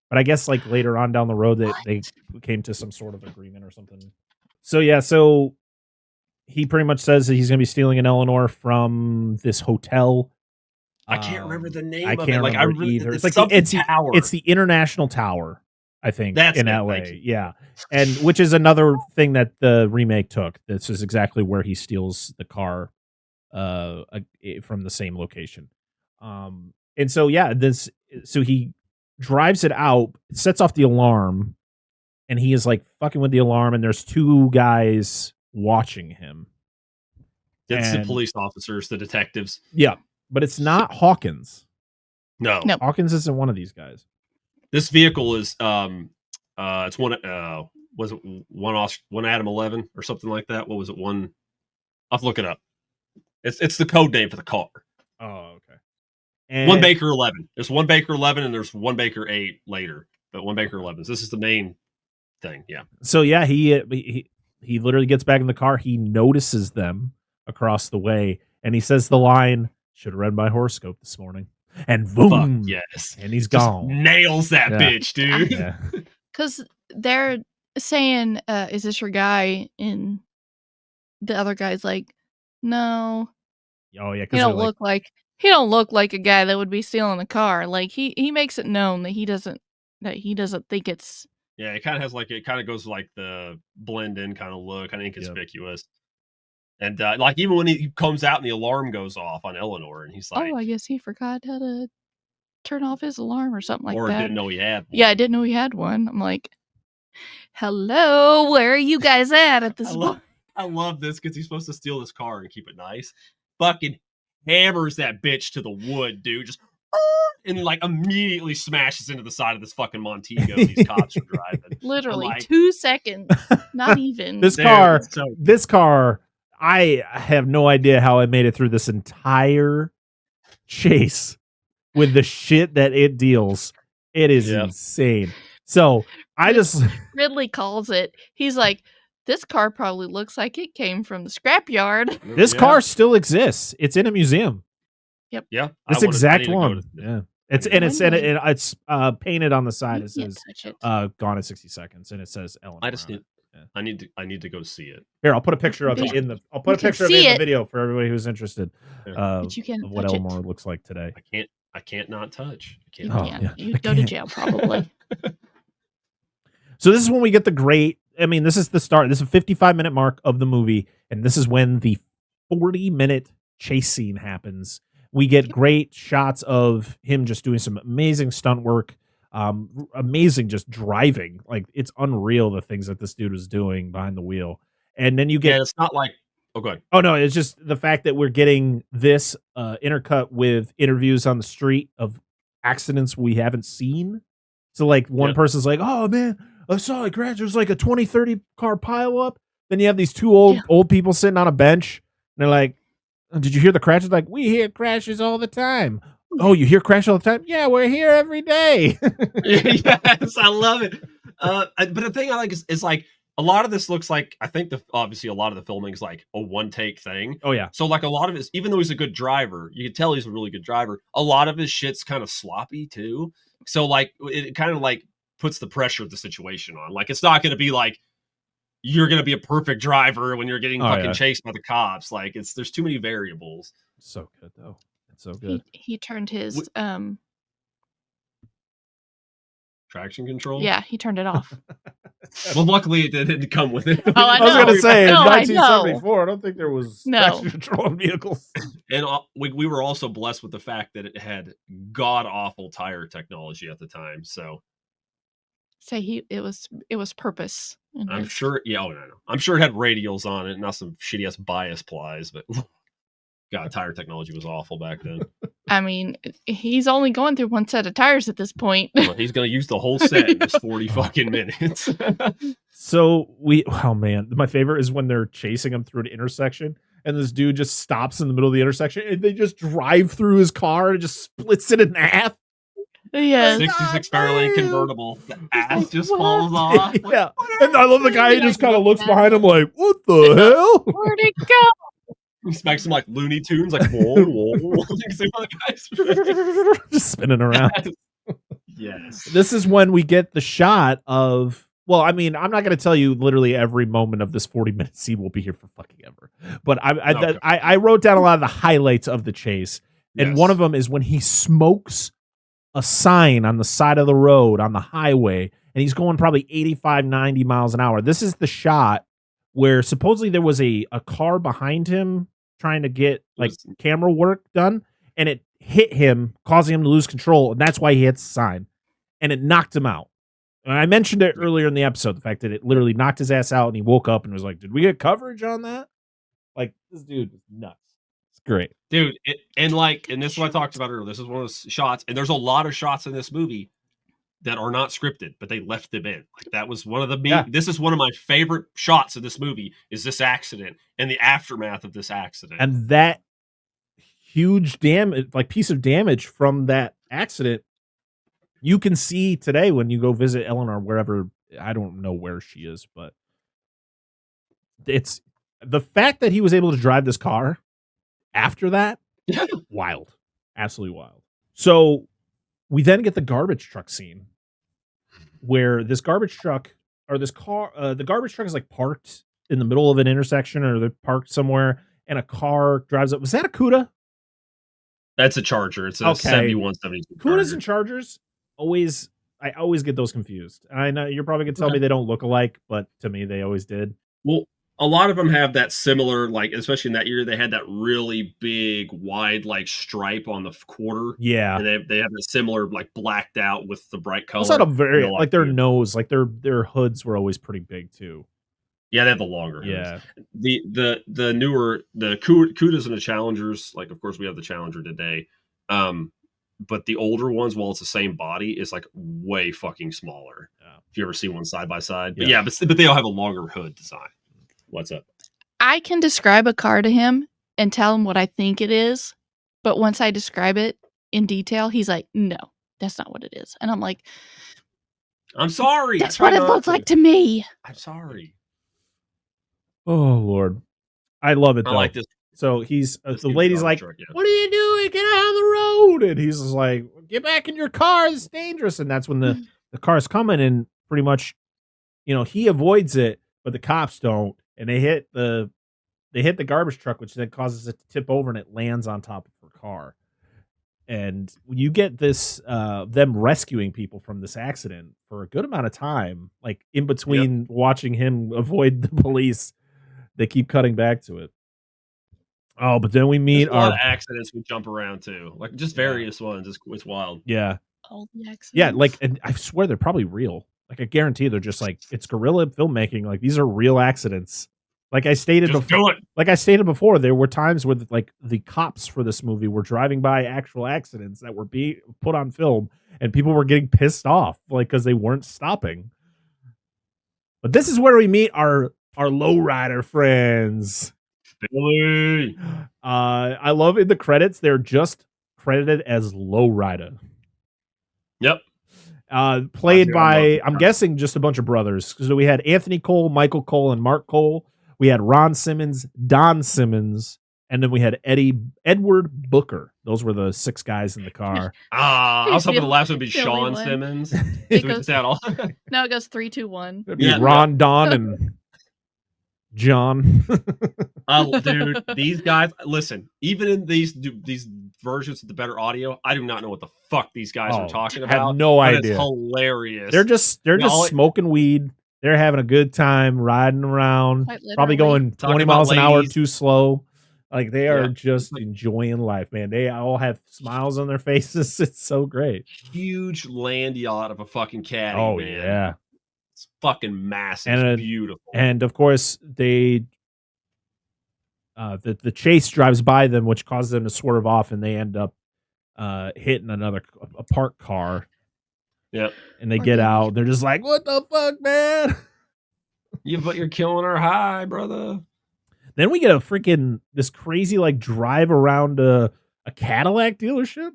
But I guess like later on down the road that they came to some sort of agreement or something. So yeah, so he pretty much says that he's going to be stealing an Eleanor from this hotel. I can't remember the name of it. I can't remember either. It's like tower. It's the International Tower, I think, That's in it, LA. thank you. Yeah, and which is another thing that the remake took. This is exactly where he steals the car from the same location. And so yeah, so he drives it out, sets off the alarm, and he is like fucking with the alarm, and there's two guys watching him. It's the police officers, the detectives. Yeah, but it's not Hawkins. No. Hawkins isn't one of these guys. This vehicle is it's one was it one Adam 11 or something like that? What was it? One, I'll have to look it up. It's the code name for the car. Oh, okay. And one Baker 11. There's one Baker 11 and there's one Baker 8 later, but one Baker 11. This is the main thing. Yeah. So yeah, he literally gets back in the car. He notices them across the way, and he says the line, "Should have read my horoscope this morning." And boom, fuck yes, and he's just gone. Nails that bitch, dude. Yeah. Because they're saying, "Is this your guy?" And the other guy's like, "No." Oh yeah, he don't look like a guy that would be stealing a car. Like he makes it known that he doesn't think it's. Yeah, it kind of goes like the blend in kind of look, kind of inconspicuous. Yep. And like even when he comes out and the alarm goes off on Eleanor, and he's like, "Oh, I guess he forgot how to turn off his alarm or something like or that." didn't know he had one. Yeah, I didn't know he had one. I'm like, "Hello, where are you guys at this point?" I love this because he's supposed to steal this car and keep it nice. Fucking hammers that bitch to the wood, dude. Just and like immediately smashes into the side of this fucking Montego these cops are driving. Literally like, 2 seconds, not even. This car, I have no idea how I made it through this entire chase with the shit that it deals. It is insane. So Ridley calls it. He's like, "This car probably looks like it came from the scrapyard." This car still exists. It's in a museum. Yep. Yeah. This exact one. Yeah. It's painted on the side. It says "Gone in 60 seconds," and it says Eleanor. I need to go see it. Here, I'll put a picture of it in the. I'll put a picture of it in the video for everybody who's interested. But you can't of what touch Eleanor looks like today. I can't not touch. You can't. You'd go to jail probably. So this is when we get the great. I mean, this is the start. This is a 55-minute mark of the movie, and this is when the 40-minute chase scene happens. We get great shots of him just doing some amazing stunt work, amazing just driving. Like, it's unreal the things that this dude was doing behind the wheel. And then you get... Yeah, it's not like... Oh, go ahead. Oh, no, it's just the fact that we're getting this intercut with interviews on the street of accidents we haven't seen. So, like, one person's like, "Oh, man, I saw a crash. There's like a 20, 30 car pileup." Then you have these two old people sitting on a bench. And they're like, "Did you hear the crashes?" Like, "We hear crashes all the time." "Oh, you hear crash all the time?" "Yeah, we're here every day." Yes, I love it. But the thing I like is like a lot of this looks like, I think obviously a lot of the filming is like a one take thing. Oh yeah. So like a lot of his, even though he's a good driver, you can tell he's a really good driver. A lot of his shit's kind of sloppy too. So like it kind of like puts the pressure of the situation on. Like it's not going to be like you're going to be a perfect driver when you're getting fucking chased by the cops. Like there's too many variables. So good though. It's so good. He turned his traction control. Yeah, he turned it off. Well, luckily it didn't come with it. Oh, I was going to say, in no, 1974, I don't think there was traction control in vehicles. And we were also blessed with the fact that it had god-awful tire technology at the time. So say it was purpose. I'm sure. Yeah, no. I'm sure it had radials on it, not some shitty ass bias plies, but God, tire technology was awful back then. I mean, he's only going through one set of tires at this point. Well, he's going to use the whole set in just 40 fucking minutes. So oh man, my favorite is when they're chasing him through an intersection and this dude just stops in the middle of the intersection and they just drive through his car and just splits it in half. Yes. 66 Fairlane convertible. The ass just falls off. Like, Yeah. And I love the guy who just kind of looks behind him like, what the hell? Where'd it go? He smacks him like Looney Tunes, like whoa, whoa. Just spinning around. Yes. This is when we get the shot of, well, I mean, I'm not going to tell you literally every moment of this 40-minute scene will be here for fucking ever. But I wrote down a lot of the highlights of the chase. And one of them is when he smokes a sign on the side of the road on the highway, and he's going probably 85, 90 miles an hour. This is the shot where supposedly there was a car behind him trying to get like camera work done, and it hit him, causing him to lose control, and that's why he hits the sign, and it knocked him out. And I mentioned it earlier in the episode, the fact that it literally knocked his ass out, and he woke up and was like, did we get coverage on that? Like, this dude is nuts. It's great. Dude, and this is what I talked about earlier. This is one of those shots, and there's a lot of shots in this movie that are not scripted, but they left them in. Like, that was one of the This is one of my favorite shots of this movie, is this accident and the aftermath of this accident. And that huge piece of damage from that accident, you can see today when you go visit Eleanor, wherever, I don't know where she is, but it's the fact that he was able to drive this car after that, wild, absolutely wild. So we then get the garbage truck scene where this garbage truck or this car, the garbage truck is like parked in the middle of an intersection, or they're parked somewhere, and a car drives up. Was that a Cuda? That's a Charger. It's a 7172. Cudas and Chargers, I always get those confused. I know you're probably going to tell me they don't look alike, but to me, they always did. Well, a lot of them have that similar, like, especially in that year, they had that really big, wide, like, stripe on the quarter. Yeah. And they have a similar, like, blacked out with the bright color. It's not a very, like, their nose, like, their hoods were always pretty big, too. Yeah, they have the longer hoods. Yeah. The newer, the Cudas and the Challengers, like, of course, we have the Challenger today. But the older ones, while it's the same body, is, like, way fucking smaller. Yeah. If you ever see one side by side. But but they all have a longer hood design. What's up? I can describe a car to him and tell him what I think it is, but once I describe it in detail, he's like, no, that's not what it is. And I'm like, I'm sorry. That's what it looks like to me. I'm sorry. Oh, Lord. I love it, though. I like this. So he's, the lady's like, what are you doing? Get out of the road. And he's just like, get back in your car. It's dangerous. And that's when the car's coming, and pretty much, he avoids it, but the cops don't. And they hit the garbage truck, which then causes it to tip over, and it lands on top of her car. And you get this them rescuing people from this accident for a good amount of time, like in between watching him avoid the police. They keep cutting back to it. Oh, but then we meet a lot of accidents we jump around to, like just various ones. It's wild. Yeah. All the accidents. Yeah, like, and I swear they're probably real. Like, I guarantee they're just like, it's guerrilla filmmaking. Like, these are real accidents. Like I stated before, there were times where like the cops for this movie were driving by actual accidents that were being put on film, and people were getting pissed off, like, because they weren't stopping. But this is where we meet our Lowrider friends. Billy. I love in the credits, they're just credited as Lowrider. Yep. Played by, I'm guessing, just a bunch of brothers. So we had Anthony Cole, Michael Cole, and Mark Cole. We had Ron Simmons, Don Simmons, and then we had Edward Booker. Those were the 6 guys in the car. I was hoping the last one would be Sean Simmons. No, it goes 3, 2, 1. It'd be Ron, Don, and John. Dude, these guys, listen, even in these versions with the better audio, I do not know what the fuck these guys are talking about. I have no idea. It's hilarious. They're just smoking weed. They're having a good time riding around, probably going 20 miles an hour too slow. Like, they are just enjoying life, man. They all have smiles on their faces. It's so great. Huge land yacht of a fucking caddy. Oh, man. yeah. It's fucking massive. And it's beautiful. And of course, the chase drives by them, which causes them to swerve off, and they end up hitting a parked car. Yep. And they get out. They're just like, what the fuck, man? You're killing our high, brother. Then we get this crazy, like, drive around a Cadillac dealership.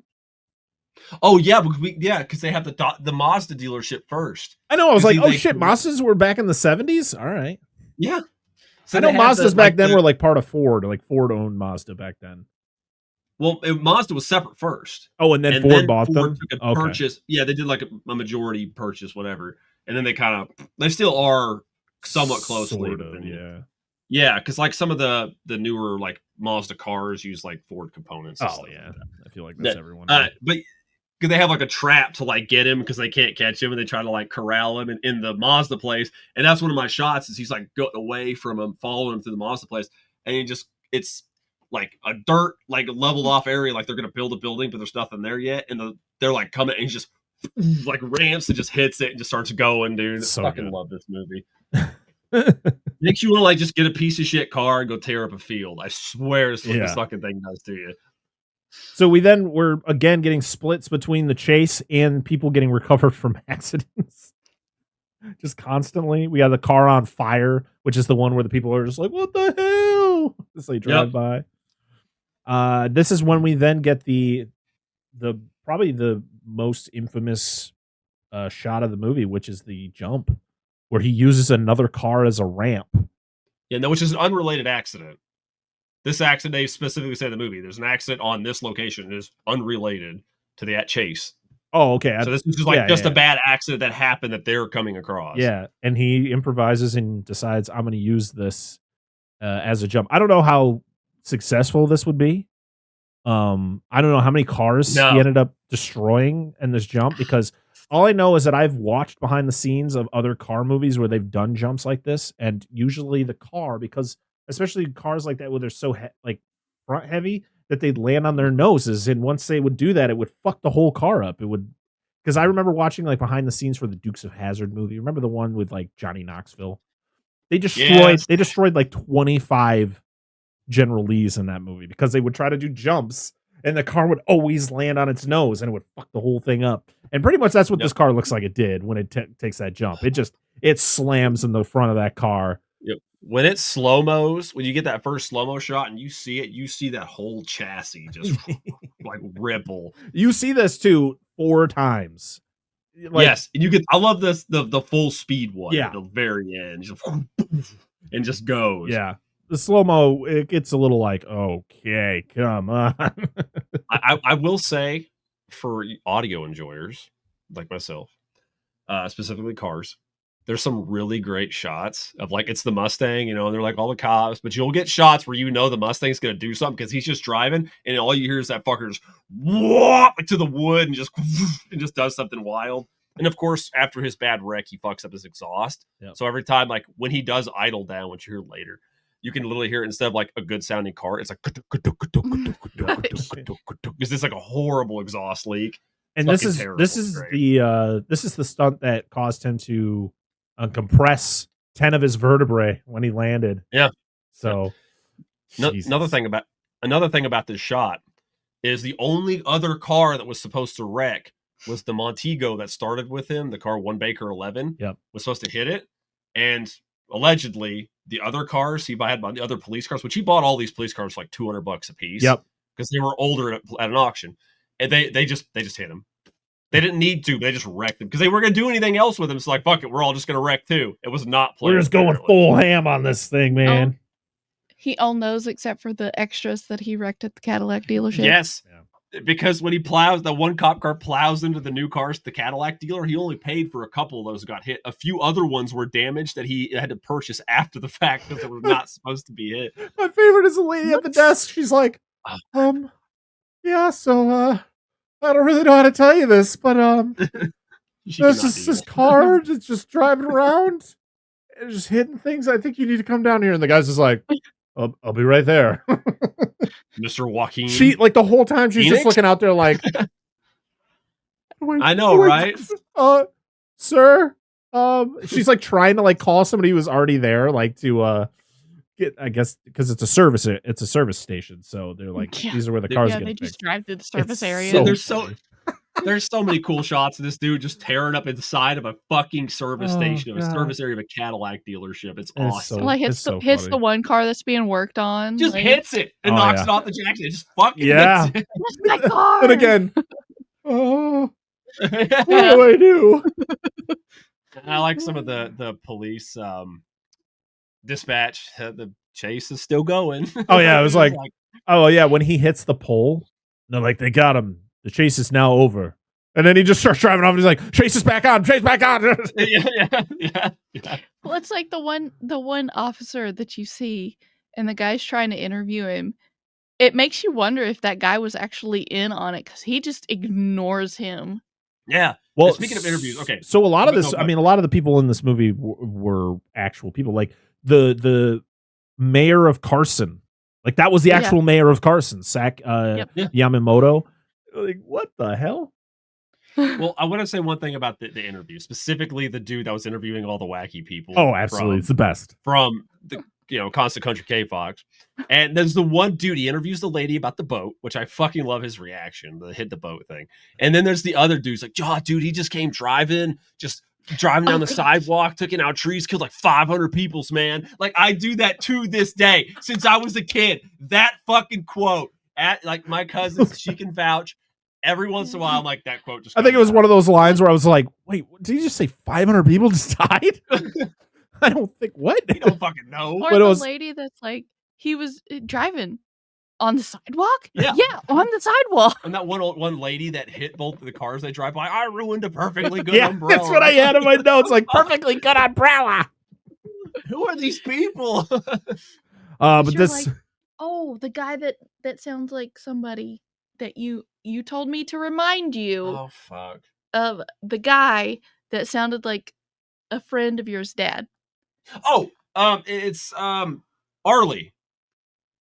Oh yeah, because they have the Mazda dealership first. I know. I was like, oh they- shit, Mazdas were back in the 70s. All right. Yeah. I know Mazdas back then were like part of Ford. Like Ford owned Mazda back then. Well, Mazda was separate first. Oh, and then Ford bought them. Took a purchase. Yeah, they did like a majority purchase, whatever. And then they still are somewhat closely. Sort of, yeah. Yeah, because like some of the newer like Mazda cars use like Ford components. And stuff yeah, like that. I feel like that's everyone. But because they have like a trap to like get him because they can't catch him, and they try to like corral him in the Mazda place. And that's one of my shots is he's like going away from him, following him through the Mazda place, and it's like a dirt like leveled off area, like they're gonna build a building, but there's nothing there yet, and they're like coming, and he just like ramps and just hits it and just starts going, dude. So fucking good. love this movie. Makes you want to like just get a piece of shit car and go tear up a field. I swear it's what this fucking thing does to you. So we're again getting splits between the chase and people getting recovered from accidents. Just constantly. We have the car on fire, which is the one where the people are just like, what the hell? As they drive by. This is when we then get the probably the most infamous shot of the movie, which is the jump, where he uses another car as a ramp. Yeah, no, which is an unrelated accident. This accident, they specifically say in the movie, there's an accident on this location. It is unrelated to that chase. Oh, okay. So this is just like a bad accident that happened that they're coming across. Yeah, and he improvises and decides, I'm going to use this as a jump. I don't know how successful this would be. I don't know how many cars he ended up destroying in this jump, because all I know is that I've watched behind the scenes of other car movies where they've done jumps like this, and usually the car, because especially cars like that where they're so like front heavy, that they'd land on their noses, and once they would do that, it would fuck the whole car up. It would, because I remember watching like behind the scenes for the Dukes of Hazzard movie. Remember the one with like Johnny Knoxville? They destroyed like 25 General Lees in that movie because they would try to do jumps and the car would always land on its nose and it would fuck the whole thing up. And pretty much that's what this car looks like it did when it takes that jump. It slams in the front of that car. Yep. When it slow-mos, when you get that first slow-mo shot and you see that whole chassis just like ripple. You see this too 4 times. Like, yes, and you get. I love this the full speed one. Yeah, at the very end, and just goes. Yeah, the slow mo it gets a little like, okay, come on. I will say, for audio enjoyers like myself, specifically cars, there's some really great shots of like it's the Mustang, and they're like all the cops, but you'll get shots where the Mustang's gonna do something because he's just driving, and all you hear is that fucker just whoop to the wood and just does something wild. And of course, after his bad wreck, he fucks up his exhaust. Yep. So every time, like when he does idle down, which you hear later, you can literally hear it instead of like a good sounding car, it's like because it's like a horrible exhaust leak. And this is the stunt that caused him to compress 10 of his vertebrae when he landed. Yeah. So another thing about this shot is the only other car that was supposed to wreck was the Montego that started with him, the car 1 Baker 11. Yep. Was supposed to hit it, and allegedly the other cars he had, the other police cars, which he bought all these police cars for like $200 a piece. Yep. Because they were older at an auction, and they just hit him. They didn't need to, but they just wrecked them because they weren't going to do anything else with him. It's like, fuck it, we're all just going to wreck too. It was not planned. We're just going full ham on this thing, man. He owned those except for the extras that he wrecked at the Cadillac dealership. Yes. Yeah. Because when he plows, the one cop car plows into the new cars, the Cadillac dealer, he only paid for a couple of those that got hit. A few other ones were damaged that he had to purchase after the fact because they were not supposed to be hit. My favorite is the lady at the desk. She's like, yeah, so, I don't really know how to tell you this, but there's this car that's just driving around and just hitting things. I think you need to come down here. And the guy's just like, I'll be right there. Mr. Joaquin. She like the whole time she's just looking out there like, I know, right? Sir. She's like trying to like call somebody who was already there, like to get, I guess, because it's a service station. So they're like, these are where the cars get they fixed. just drive through the service area. So there's so many cool shots of this dude just tearing up inside of a fucking service station, of a service area of a Cadillac dealership. It's awesome. Hits the one car that's being worked on. Just hits it and knocks it off the jackson. It just fucking hits it. That's my car. And again, Oh, what do I do? I like some of the police dispatch. The chase is still going. Oh yeah, it was like, oh yeah, when he hits the pole, they're like, they got him. The chase is now over. And then he just starts driving off and he's like, chase is back on, chase back on. yeah. Well, it's like the one officer that you see and the guy's trying to interview him. It makes you wonder if that guy was actually in on it because he just ignores him. Yeah. Well, speaking of interviews, okay. So a lot of this, I mean, a lot of the people in this movie were actual people. Like the mayor of Carson, like that was the actual mayor of Carson, Yamamoto. Like, what the hell? Well, I want to say one thing about the interview, specifically the dude that was interviewing all the wacky people. Oh, absolutely, it's the best from the Constant Country K-Fox. And there's the one dude, he interviews the lady about the boat, which I fucking love his reaction, the hit the boat thing. And then there's the other dude's like, dude, he just came driving down the sidewalk, took out trees, killed like 500 peoples, man. Like, I do that to this day since I was a kid. That fucking quote at like my cousins, she can vouch. Every once in a while, I'm like, that quote just. I think it was one of those lines where I was like, wait, did he just say 500 people just died? I don't think what. You don't fucking know. Or the lady that's like, he was driving on the sidewalk? Yeah, on the sidewalk. And that one lady that hit both of the cars they drive by, I ruined a perfectly good yeah, umbrella. That's what I had in my notes, like, perfectly good umbrella. Who are these people? But this... Like, oh, the guy that sounds like somebody that you told me to remind you. Oh, fuck. Of the guy that sounded like a friend of yours' dad. Oh, it's Arlie.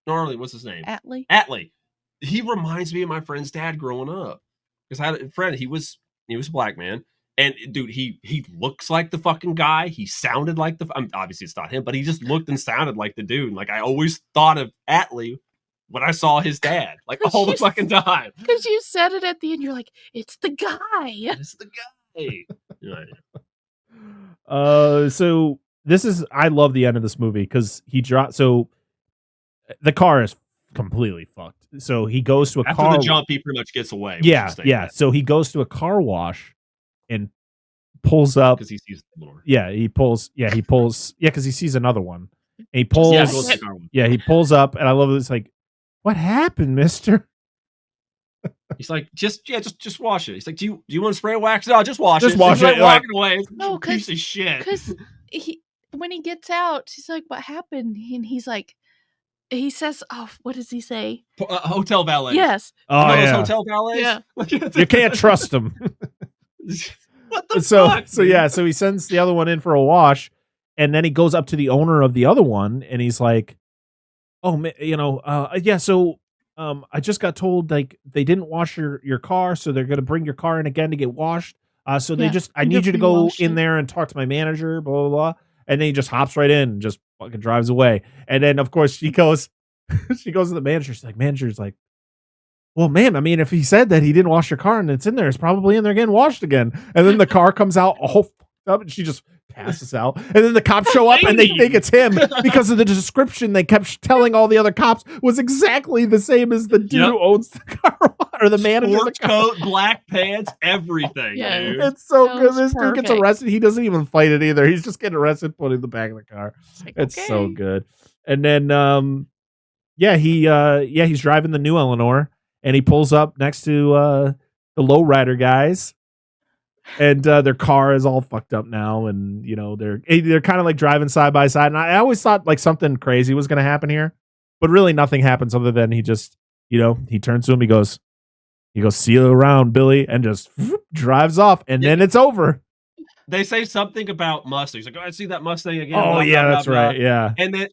Arlie, what's his name? Atlee. He reminds me of my friend's dad growing up. Because I had a friend, he was a black man. And dude, he looks like the fucking guy. He sounded like obviously it's not him, but he just looked and sounded like the dude. Like I always thought of Atlee when I saw his dad, like all the fucking time. Because you said it at the end, you're like, it's the guy. It's the guy. So this is, I love the end of this movie because he dropped. So the car is completely fucked. So he goes to a After car. the jump, he pretty much gets away. Yeah. So he goes to a car wash and pulls up because he sees Eleanor. He pulls. Yeah, because he sees another one. And he pulls. He pulls up, and I love this. Like, what happened, Mister? He's like, just wash it. He's like, do you want to spray wax? No, just wash it. Just wash it. Like, walking away. No, piece of shit. Because when he gets out, she's like, what happened? And he's like, he says, oh, what does he say? Hotel valet. Yes. Oh, yeah. Those hotel valets? Yeah. You can't trust him. What the fuck? So he sends the other one in for a wash, and then he goes up to the owner of the other one, and he's like, oh, so I just got told like they didn't wash your car, so they're gonna bring your car in again to get washed. So I need you to go in there and talk to my manager, blah blah blah. And then he just hops right in and just fucking drives away. And then of course she goes to the manager. She's like, manager's like, well, ma'am, I mean, if he said that he didn't wash your car and it's in there, it's probably in there getting washed again. And then the car comes out all fucked up and she just passes out. And then the cops show up and they think it's him because of the description they kept telling all the other cops was exactly the same as the dude who owns the car or the manager. Sports coat, black pants, everything. Yeah. Dude. It's so good. This dude gets arrested. He doesn't even fight it either. He's just getting arrested, put in the back of the car. It's so good. And then, he's driving the new Eleanor. And he pulls up next to the Lowrider guys, and their car is all fucked up now. And they're kind of like driving side by side. And I always thought like something crazy was going to happen here, but really nothing happens other than he just he turns to him. He goes, "See you around, Billy," and just drives off. And then it's over. They say something about Mustang. He's like, I see that Mustang again. Oh, yeah, that's right. Yeah. And then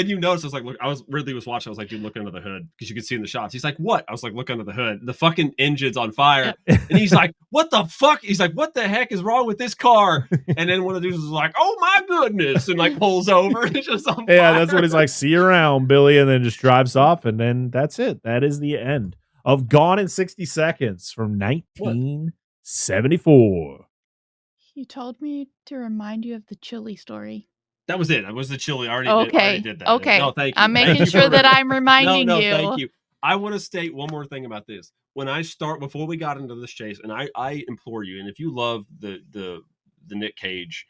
you notice, I was like, look, Ridley was watching. I was like, dude, look under the hood because you could see in the shots. He's like, what? I was like, look under the hood. The fucking engine's on fire. And he's like, what the fuck? He's like, what the heck is wrong with this car? And then one of the dudes was like, oh my goodness. And like pulls over. And it's just on fire. Yeah, that's what he's like, see you around, Billy. And then just drives off. And then that's it. That is the end of Gone in 60 Seconds from 1974. You told me to remind you of the chili story. That was it. That was the chili. I already did that. Okay. No, thank you. I'm making sure that I'm reminding you. Thank you. I want to state one more thing about this. when I start, before we got into this chase, and I implore you, and if you love the Nic Cage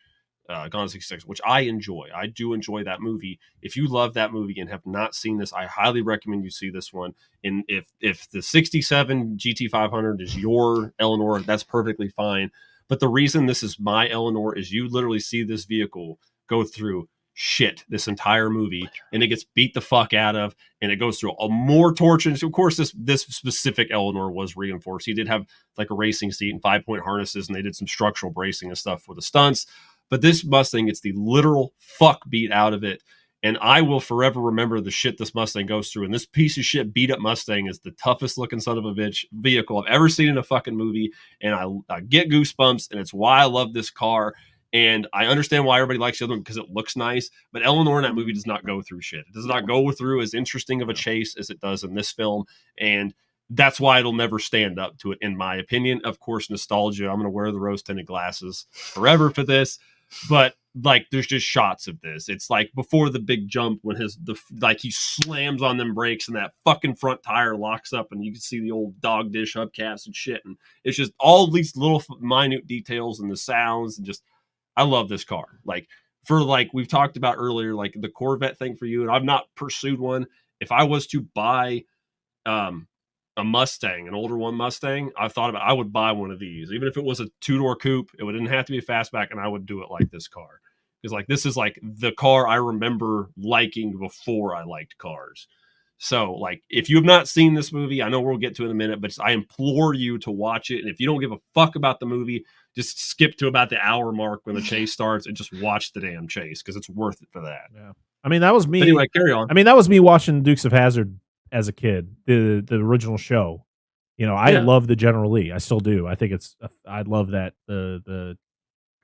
Gone in 60 Seconds, which I enjoy, I do enjoy that movie. If you love that movie and have not seen this, I highly recommend you see this one. And if the 67 GT500 is your Eleanor, that's perfectly fine. But the reason this is my Eleanor is you literally see this vehicle go through shit this entire movie, and it gets beat the fuck out of, and it goes through a more torture. And of course, this specific Eleanor was reinforced. He did have like a racing seat and 5-point harnesses, and they did some structural bracing and stuff for the stunts. But this Mustang gets the literal fuck beat out of it. And I will forever remember the shit this Mustang goes through. And this piece of shit beat up Mustang is the toughest looking son of a bitch vehicle I've ever seen in a fucking movie. And I get goosebumps, and it's why I love this car. And I understand why everybody likes the other one, because it looks nice. But Eleanor in that movie does not go through shit. It does not go through as interesting of a chase as it does in this film. And that's why it'll never stand up to it, in my opinion. Of course, nostalgia. I'm going to wear the rose-tinted glasses forever for this. But like, there's just shots of this. It's like before the big jump when he slams on them brakes and that fucking front tire locks up, and you can see the old dog dish hubcaps and shit. And it's just all these little minute details and the sounds, and just, I love this car. Like, for like we've talked about earlier, like the Corvette thing for you, and I've not pursued one. If I was to buy a Mustang, an older one Mustang, I thought about, I would buy one of these, even if it was a 2-door coupe. It didn't have to be a fastback, and I would do it like this car, because like this is like the car I remember liking before I liked cars. So like, if you have not seen this movie, I know we'll get to it in a minute, but I implore you to watch it. And if you don't give a fuck about the movie, just skip to about the hour mark when the chase starts and just watch the damn chase, because it's worth it for that. Yeah, I mean, that was me. But anyway, carry on. I mean, that was me watching Dukes of Hazzard as a kid, the original show. You know, I love the General Lee. I still do. I think I love that the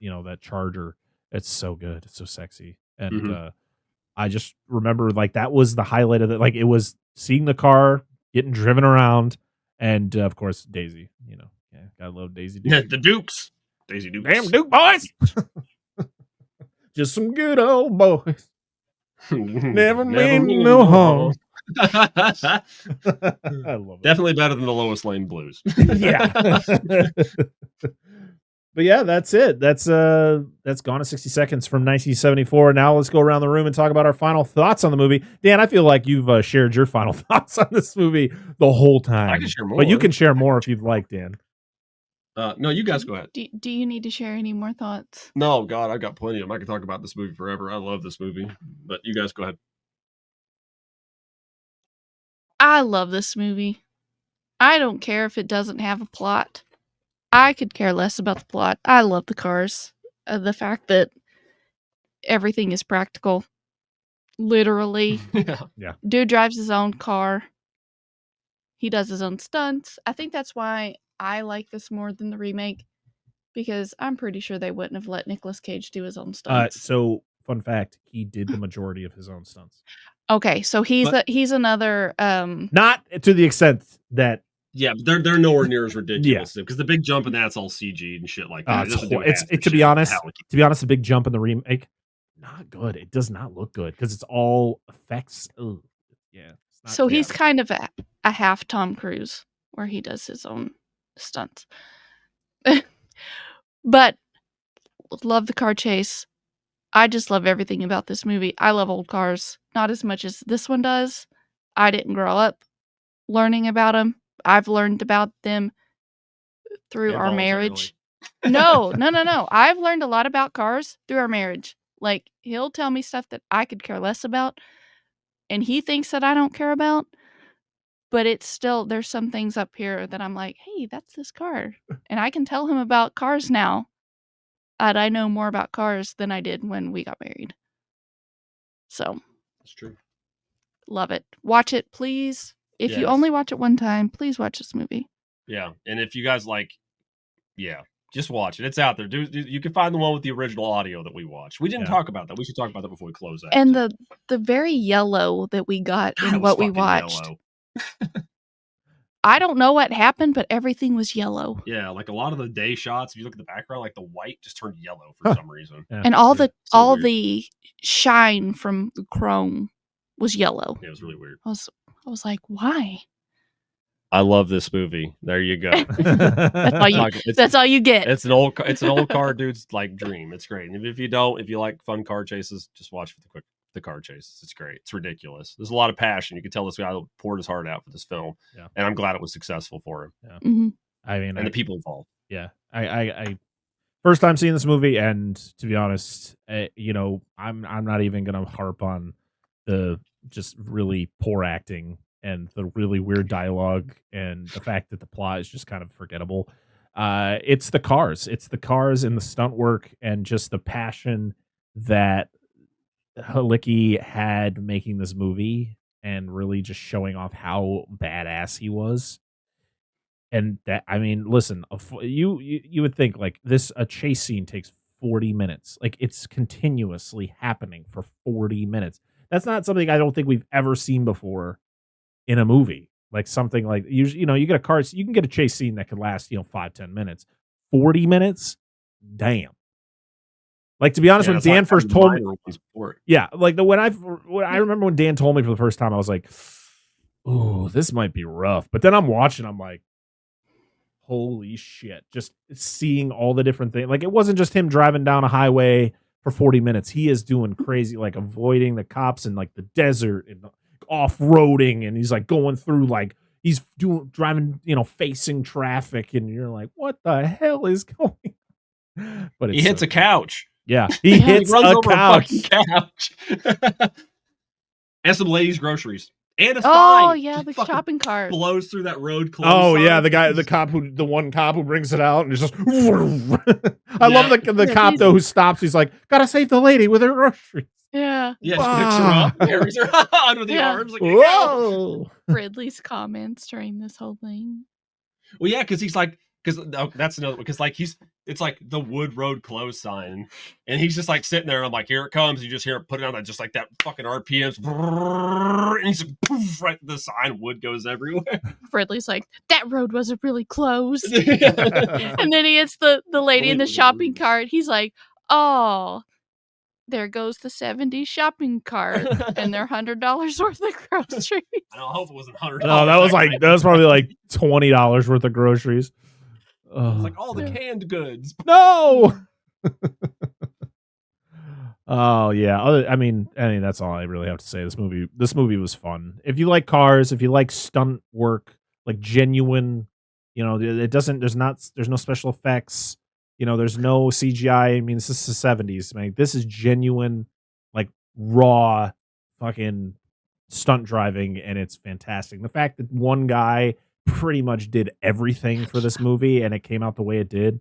that Charger. It's so good. It's so sexy. And I just remember like that was the highlight of it. Like, it was seeing the car getting driven around, and of course Daisy. You know, yeah, gotta love Daisy. Yeah, the Dukes. Daisy Dukes. Damn Duke boys. Just some good old boys. Never made no harm. I love it. Definitely better than the Lois Lane Blues. Yeah. But yeah, that's it. That's Gone in 60 Seconds from 1974. Now let's go around the room and talk about our final thoughts on the movie. Dan, I feel like you've shared your final thoughts on this movie the whole time. I can share more. But you can share more if you'd like, Dan. No, you guys go ahead. Do you need to share any more thoughts? No, God, I've got plenty of them. I can talk about this movie forever. I love this movie. But you guys go ahead. I love this movie. I don't care if it doesn't have a plot. I could care less about the plot. I love the cars. The fact that everything is practical. Literally. Yeah. Dude drives his own car. He does his own stunts. I think that's why I like this more than the remake, because I'm pretty sure they wouldn't have let Nicolas Cage do his own stunts. So, fun fact, he did the majority of his own stunts. Okay, so he's another not to the extent that. Yeah, but they're nowhere near as ridiculous, because the big jump in that's all CG and shit like that. To be honest, the big jump in the remake, not good. It does not look good because it's all effects. Ugh. Yeah. So he's kind of a half Tom Cruise, where he does his own stunts. But love the car chase. I just love everything about this movie. I love old cars, not as much as this one does. I didn't grow up learning about them. I've learned about them through our marriage. No. I've learned a lot about cars through our marriage. Like, he'll tell me stuff that I could care less about, and he thinks that I don't care about. But it's still, there's some things up here that I'm like, hey, that's this car. And I can tell him about cars now. And I know more about cars than I did when we got married. So. That's true. Love it. Watch it, please. If you only watch it one time, please watch this movie. Yeah. And if you guys just watch it. It's out there. You can find the one with the original audio that we watched. We didn't talk about that. We should talk about that before we close out. And the very yellow that we got in what we watched. I don't know what happened, but everything was yellow. Yeah, like a lot of the day shots, if you look at the background, like the white just turned yellow for some reason. Yeah. And all the shine from the chrome was yellow. Yeah, it was really weird. I was like, why? I love this movie. There you go. That's all you get. It's an old car dude's like dream. It's great. And if you like fun car chases, just watch the car chases. It's great. It's ridiculous. There's a lot of passion. You can tell this guy poured his heart out for this film, and I'm glad it was successful for him. Yeah. Mm-hmm. I mean, the people involved. Yeah, I first time seeing this movie, and to be honest, I'm not even gonna harp on the just really poor acting and the really weird dialogue and the fact that the plot is just kind of forgettable. It's the cars and the stunt work and just the passion that Halicki had making this movie and really just showing off how badass he was. And that, I mean, listen, you would think like a chase scene takes 40 minutes. Like it's continuously happening for 40 minutes. That's not something I don't think we've ever seen before in a movie. Like something like you get a car, you can get a chase scene that could last 5-10 minutes. 40 minutes, damn. Like, to be honest, when Dan first told me, when I remember when Dan told me for the first time, I was like, "Ooh, this might be rough." But then I'm watching, I'm like, "Holy shit!" Just seeing all the different things. Like, it wasn't just him driving down a highway for 40 minutes. He is doing crazy, like avoiding the cops in like the desert and off-roading, and he's like going through like he's driving, facing traffic, and you're like, "What the hell is going?" But he hits a couch. Yeah, he hits runs a over couch. a fucking couch. And some ladies' groceries. And a sign. Oh yeah, the shopping cart blows through that road. Oh yeah, the one cop who brings it out and it's just. I love the cop though who stops. He's like, "Gotta save the lady with her groceries." Yeah. Yeah, just picks her up, carries her under the arms. Like, whoa. Ridley's comments during this whole thing. Well, yeah, because he's like, that's another one. Because like it's like the Wood Road closed sign, and he's just like sitting there. And I'm like, here it comes. You just hear it put it on, just like that fucking RPMs, and he's like, poof, right. The sign, wood goes everywhere. Ridley's like, that road wasn't really closed. And then he hits the lady in the shopping cart. He's like, oh, there goes the 70s shopping cart and their $100 worth of groceries. I hope it wasn't $100. No, that was probably like $20 worth of groceries. It's like all the canned goods. No. Oh yeah. I mean, that's all I really have to say. This movie was fun. If you like cars, if you like stunt work, like genuine, it doesn't. There's no special effects. There's no CGI. I mean, this is the 70s. I mean, this is genuine, like raw, fucking stunt driving, and it's fantastic. The fact that one guy pretty much did everything for this movie and it came out the way it did,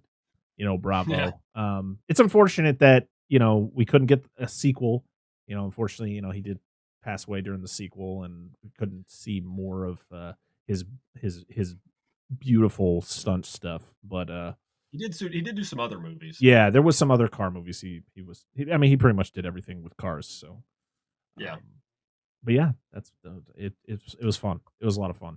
bravo. Yeah. It's unfortunate that we couldn't get a sequel. Unfortunately, he did pass away during the sequel, and we couldn't see more of his beautiful stunt stuff. But he did do some other movies. Yeah, there was some other car movies. He pretty much did everything with cars. So yeah. But yeah, that's it. It was fun. It was a lot of fun.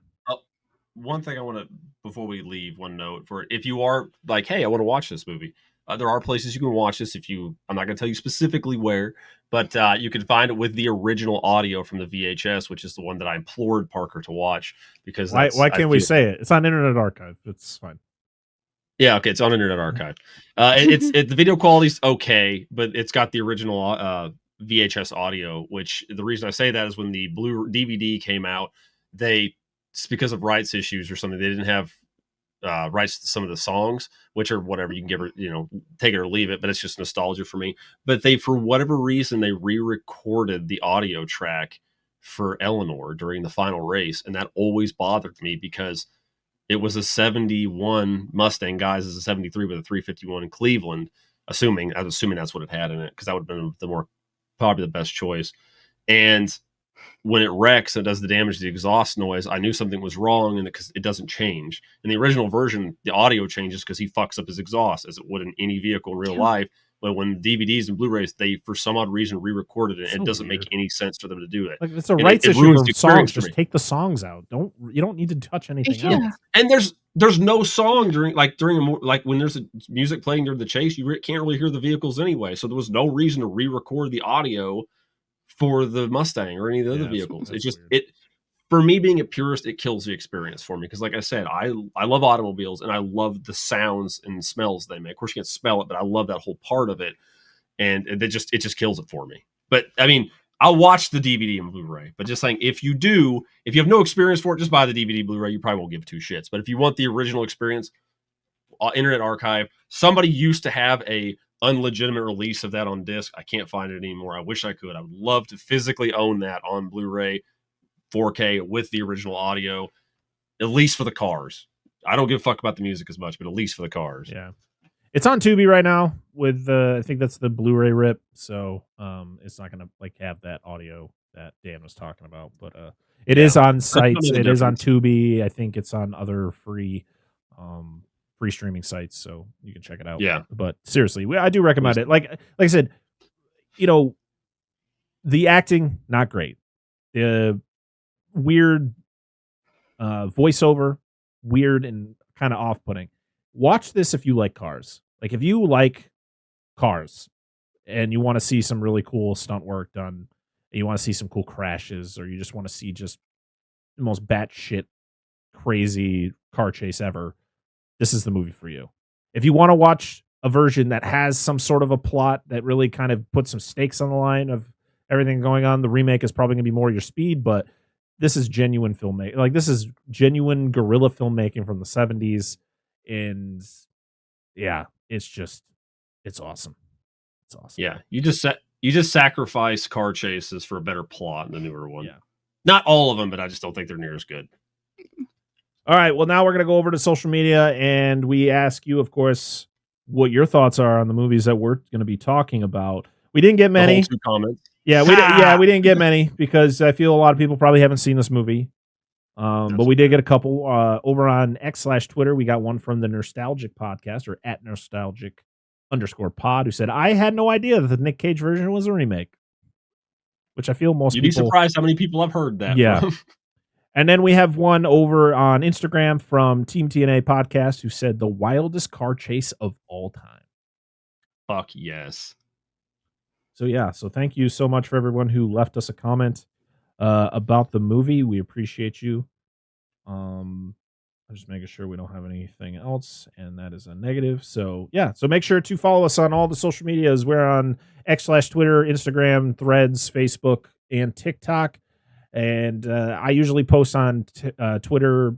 One thing I want to, before we leave, one note for if you are like, hey, I want to watch this movie. There are places you can watch this. I'm not going to tell you specifically where, but you can find it with the original audio from the VHS, which is the one that I implored Parker to watch because why can't we say it? It's on Internet Archive. It's fine. Yeah, okay, it's on Internet Archive. The video quality's okay, but it's got the original VHS audio. Which the reason I say that is when the blue DVD came out, because of rights issues or something, they didn't have rights to some of the songs, which are whatever, you can give it, take it or leave it, but it's just nostalgia for me. But for whatever reason, they re-recorded the audio track for Eleanor during the final race, and that always bothered me because it was a 71 Mustang, guys. It's a 73 with a 351 in Cleveland. I was assuming that's what it had in it, because that would have been probably the best choice. And when it wrecks and does the damage to the exhaust noise, I knew something was wrong, and because it doesn't change. In the original version, the audio changes because he fucks up his exhaust, as it would in any vehicle in real life. But when DVDs and Blu-rays, they for some odd reason re-recorded it. It doesn't make any sense for them to do it. Like, it's a rights issue for songs. Just take the songs out. You don't need to touch anything else. And there's no song during when there's a music playing during the chase, you can't really hear the vehicles anyway. So there was no reason to re-record the audio for the Mustang or any of the other vehicles. It's just weird. for me, being a purist, it kills the experience for me. Because like I said, I love automobiles and I love the sounds and smells they make. Of course, you can't smell it, but I love that whole part of it. And it just kills it for me. But I mean, I'll watch the DVD and Blu-ray. But just saying, if you have no experience for it, just buy the DVD, Blu-ray. You probably won't give two shits. But if you want the original experience, Internet Archive, somebody used to have a unlegitimate release of that on disc. I can't find it anymore. I wish I could. I would love to physically own that on Blu-ray, 4K with the original audio, at least for the cars. I don't give a fuck about the music as much, but at least for the cars. Yeah. It's on Tubi right now with I think that's the Blu-ray rip. So it's not going to like have that audio that Dan was talking about, but it is on sites. It is on Tubi. I think it's on other free streaming sites, so you can check it out. Yeah. But seriously, I do recommend it. Like I said, the acting, not great. The weird voiceover, weird and kind of off-putting. Watch this if you like cars. Like if you like cars and you want to see some really cool stunt work done, and you want to see some cool crashes, or you just want to see just the most batshit crazy car chase ever, this is the movie for you. If you want to watch a version that has some sort of a plot that really kind of puts some stakes on the line of everything going on, the remake is probably going to be more your speed, but this is genuine filmmaking. Like this is genuine guerrilla filmmaking from the 70s. And yeah, it's awesome. It's awesome. Yeah, you just sacrifice car chases for a better plot in the newer one. Yeah. Not all of them, but I just don't think they're near as good. All right, well now we're going to go over to social media, and we ask you, of course, what your thoughts are on the movies that we're going to be talking about. We didn't get many. The whole 2 comments. Yeah, we didn't get many because I feel a lot of people probably haven't seen this movie. But we did get a couple over on X/Twitter. We got one from the Nostalgic Podcast, or at Nostalgic_pod, who said, I had no idea that the Nic Cage version was a remake. Which I feel most You'd people... be surprised how many people have heard that. Yeah. From. And then we have one over on Instagram from Team TNA Podcast who said, the wildest car chase of all time. Fuck yes. So yeah, so thank you so much for everyone who left us a comment about the movie. We appreciate you. I'm just making sure we don't have anything else, and that is a negative. So yeah, so make sure to follow us on all the social medias. We're on X/Twitter, Instagram, Threads, Facebook, and TikTok. And I usually post on Twitter,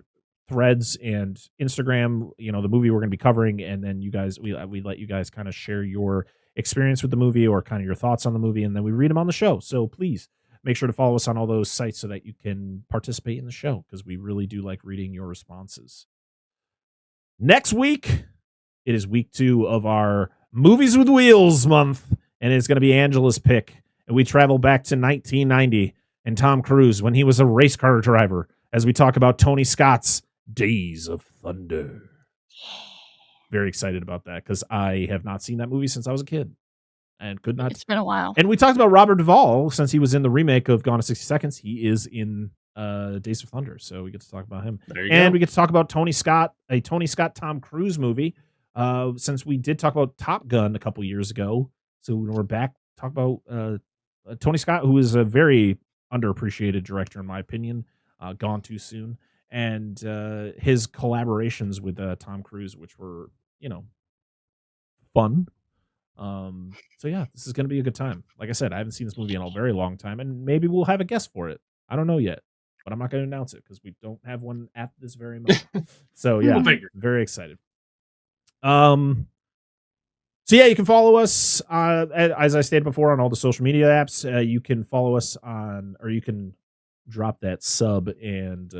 Threads, and Instagram, the movie we're going to be covering, and then you guys, we let you guys kind of share your experience with the movie or kind of your thoughts on the movie, and then we read them on the show. So please make sure to follow us on all those sites so that you can participate in the show, because we really do like reading your responses. Next week, it is week 2 of our Movies with Wheels month, and it's going to be Angela's pick. And we travel back to 1990 and Tom Cruise when he was a race car driver, as we talk about Tony Scott's Days of Thunder. Very excited about that because I have not seen that movie since I was a kid and could not. It's been a while. And we talked about Robert Duvall since he was in the remake of Gone in 60 Seconds. He is in Days of Thunder, so we get to talk about him. And we get to talk about Tony Scott, a Tony Scott Tom Cruise movie, since we did talk about Top Gun a couple years ago. So we're back to talk about Tony Scott, who is a very underappreciated director in my opinion, gone too soon, and his collaborations with Tom Cruise, which were fun. So yeah, this is going to be a good time. Like I said, I haven't seen this movie in a very long time, and maybe we'll have a guest for it. I don't know yet, but I'm not going to announce it because we don't have one at this very moment. So yeah, very excited. So yeah, you can follow us, as I stated before, on all the social media apps. You can follow us on, or you can drop that sub and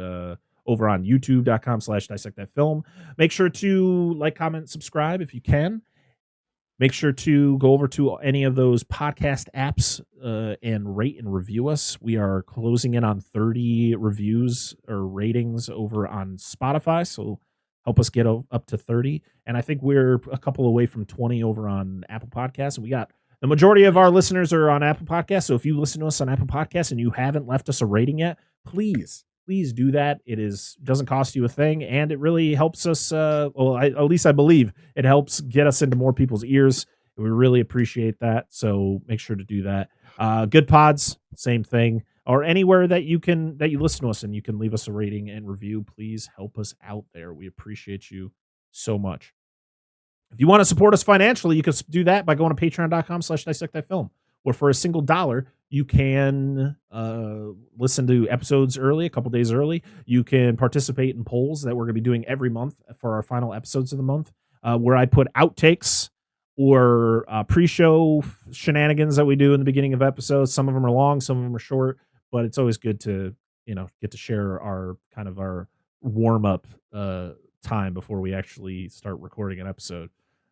over on youtube.com/dissect that film. Make sure to like, comment, subscribe if you can. Make sure to go over to any of those podcast apps and rate and review us. We are closing in on 30 reviews or ratings over on Spotify, so help us get up to 30. And I think we're a couple away from 20 over on Apple Podcasts. And we got the majority of our listeners are on Apple Podcasts. So if you listen to us on Apple Podcasts and you haven't left us a rating yet, please do that. It doesn't cost you a thing, and it really helps us. At least I believe it helps get us into more people's ears. We really appreciate that. So make sure to do that. Good Pods, same thing. or anywhere that you listen to us, and you can leave us a rating and review. Please help us out there. We appreciate you so much. If you want to support us financially, you can do that by going to patreon.com/dissectthatfilm, where for a single $1, you can listen to episodes early, a couple days early. You can participate in polls that we're going to be doing every month for our final episodes of the month, where I put outtakes or pre-show shenanigans that we do in the beginning of episodes. Some of them are long, some of them are short, but it's always good to, get to share our kind of our warm-up time before we actually start recording an episode.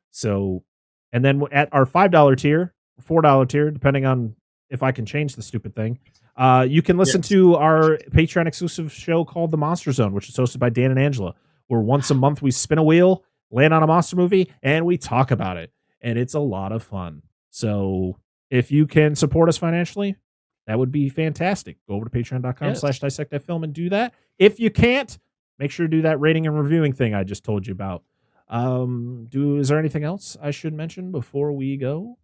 So, and then at our $5 tier, $4 tier, depending on if I can change the stupid thing, you can listen to our Patreon exclusive show called The Monster Zone, which is hosted by Dan and Angela, where once a month we spin a wheel, land on a monster movie, and we talk about it. And it's a lot of fun. So if you can support us financially, that would be fantastic. Go over to patreon.com/dissectthatfilm and do that. If you can't, make sure to do that rating and reviewing thing I just told you about. Is there anything else I should mention before we go?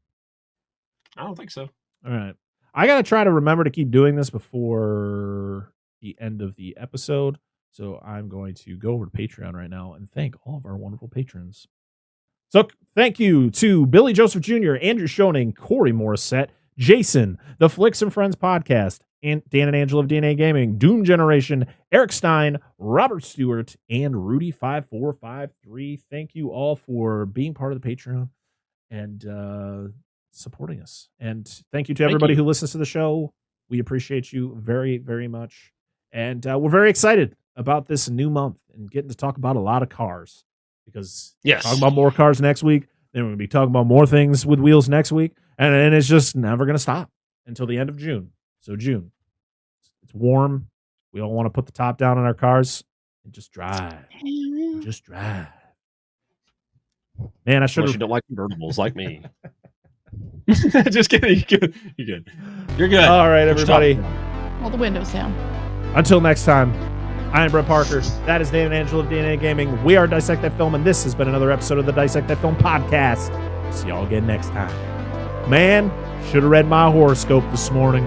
I don't think so. All right. I got to try to remember to keep doing this before the end of the episode. So I'm going to go over to Patreon right now and thank all of our wonderful patrons. So thank you to Billy Joseph Jr., Andrew Schoening, Corey Morissette, Jason, the Flicks and Friends podcast, and Dan and Angela of DNA Gaming, Doom Generation, Eric Stein, Robert Stewart, and Rudy5453. Thank you all for being part of the Patreon and supporting us. And thank you to everybody who listens to the show. We appreciate you very, very much. And we're very excited about this new month and getting to talk about a lot of cars. Because talking about more cars next week, then we're going to be talking about more things with wheels next week, and then it's just never going to stop until the end of June. So June, it's warm. We all want to put the top down on our cars and just drive. Just drive. Man, I should have. You don't like convertibles like me. Just kidding. You're good. You're good. All right, everybody. Roll the windows down. Until next time. I'm Brett Parker. That is Dan and Angela of DNA Gaming. We are Dissect That Film, and this has been another episode of the Dissect That Film podcast. See y'all again next time. Man, should have read my horoscope this morning.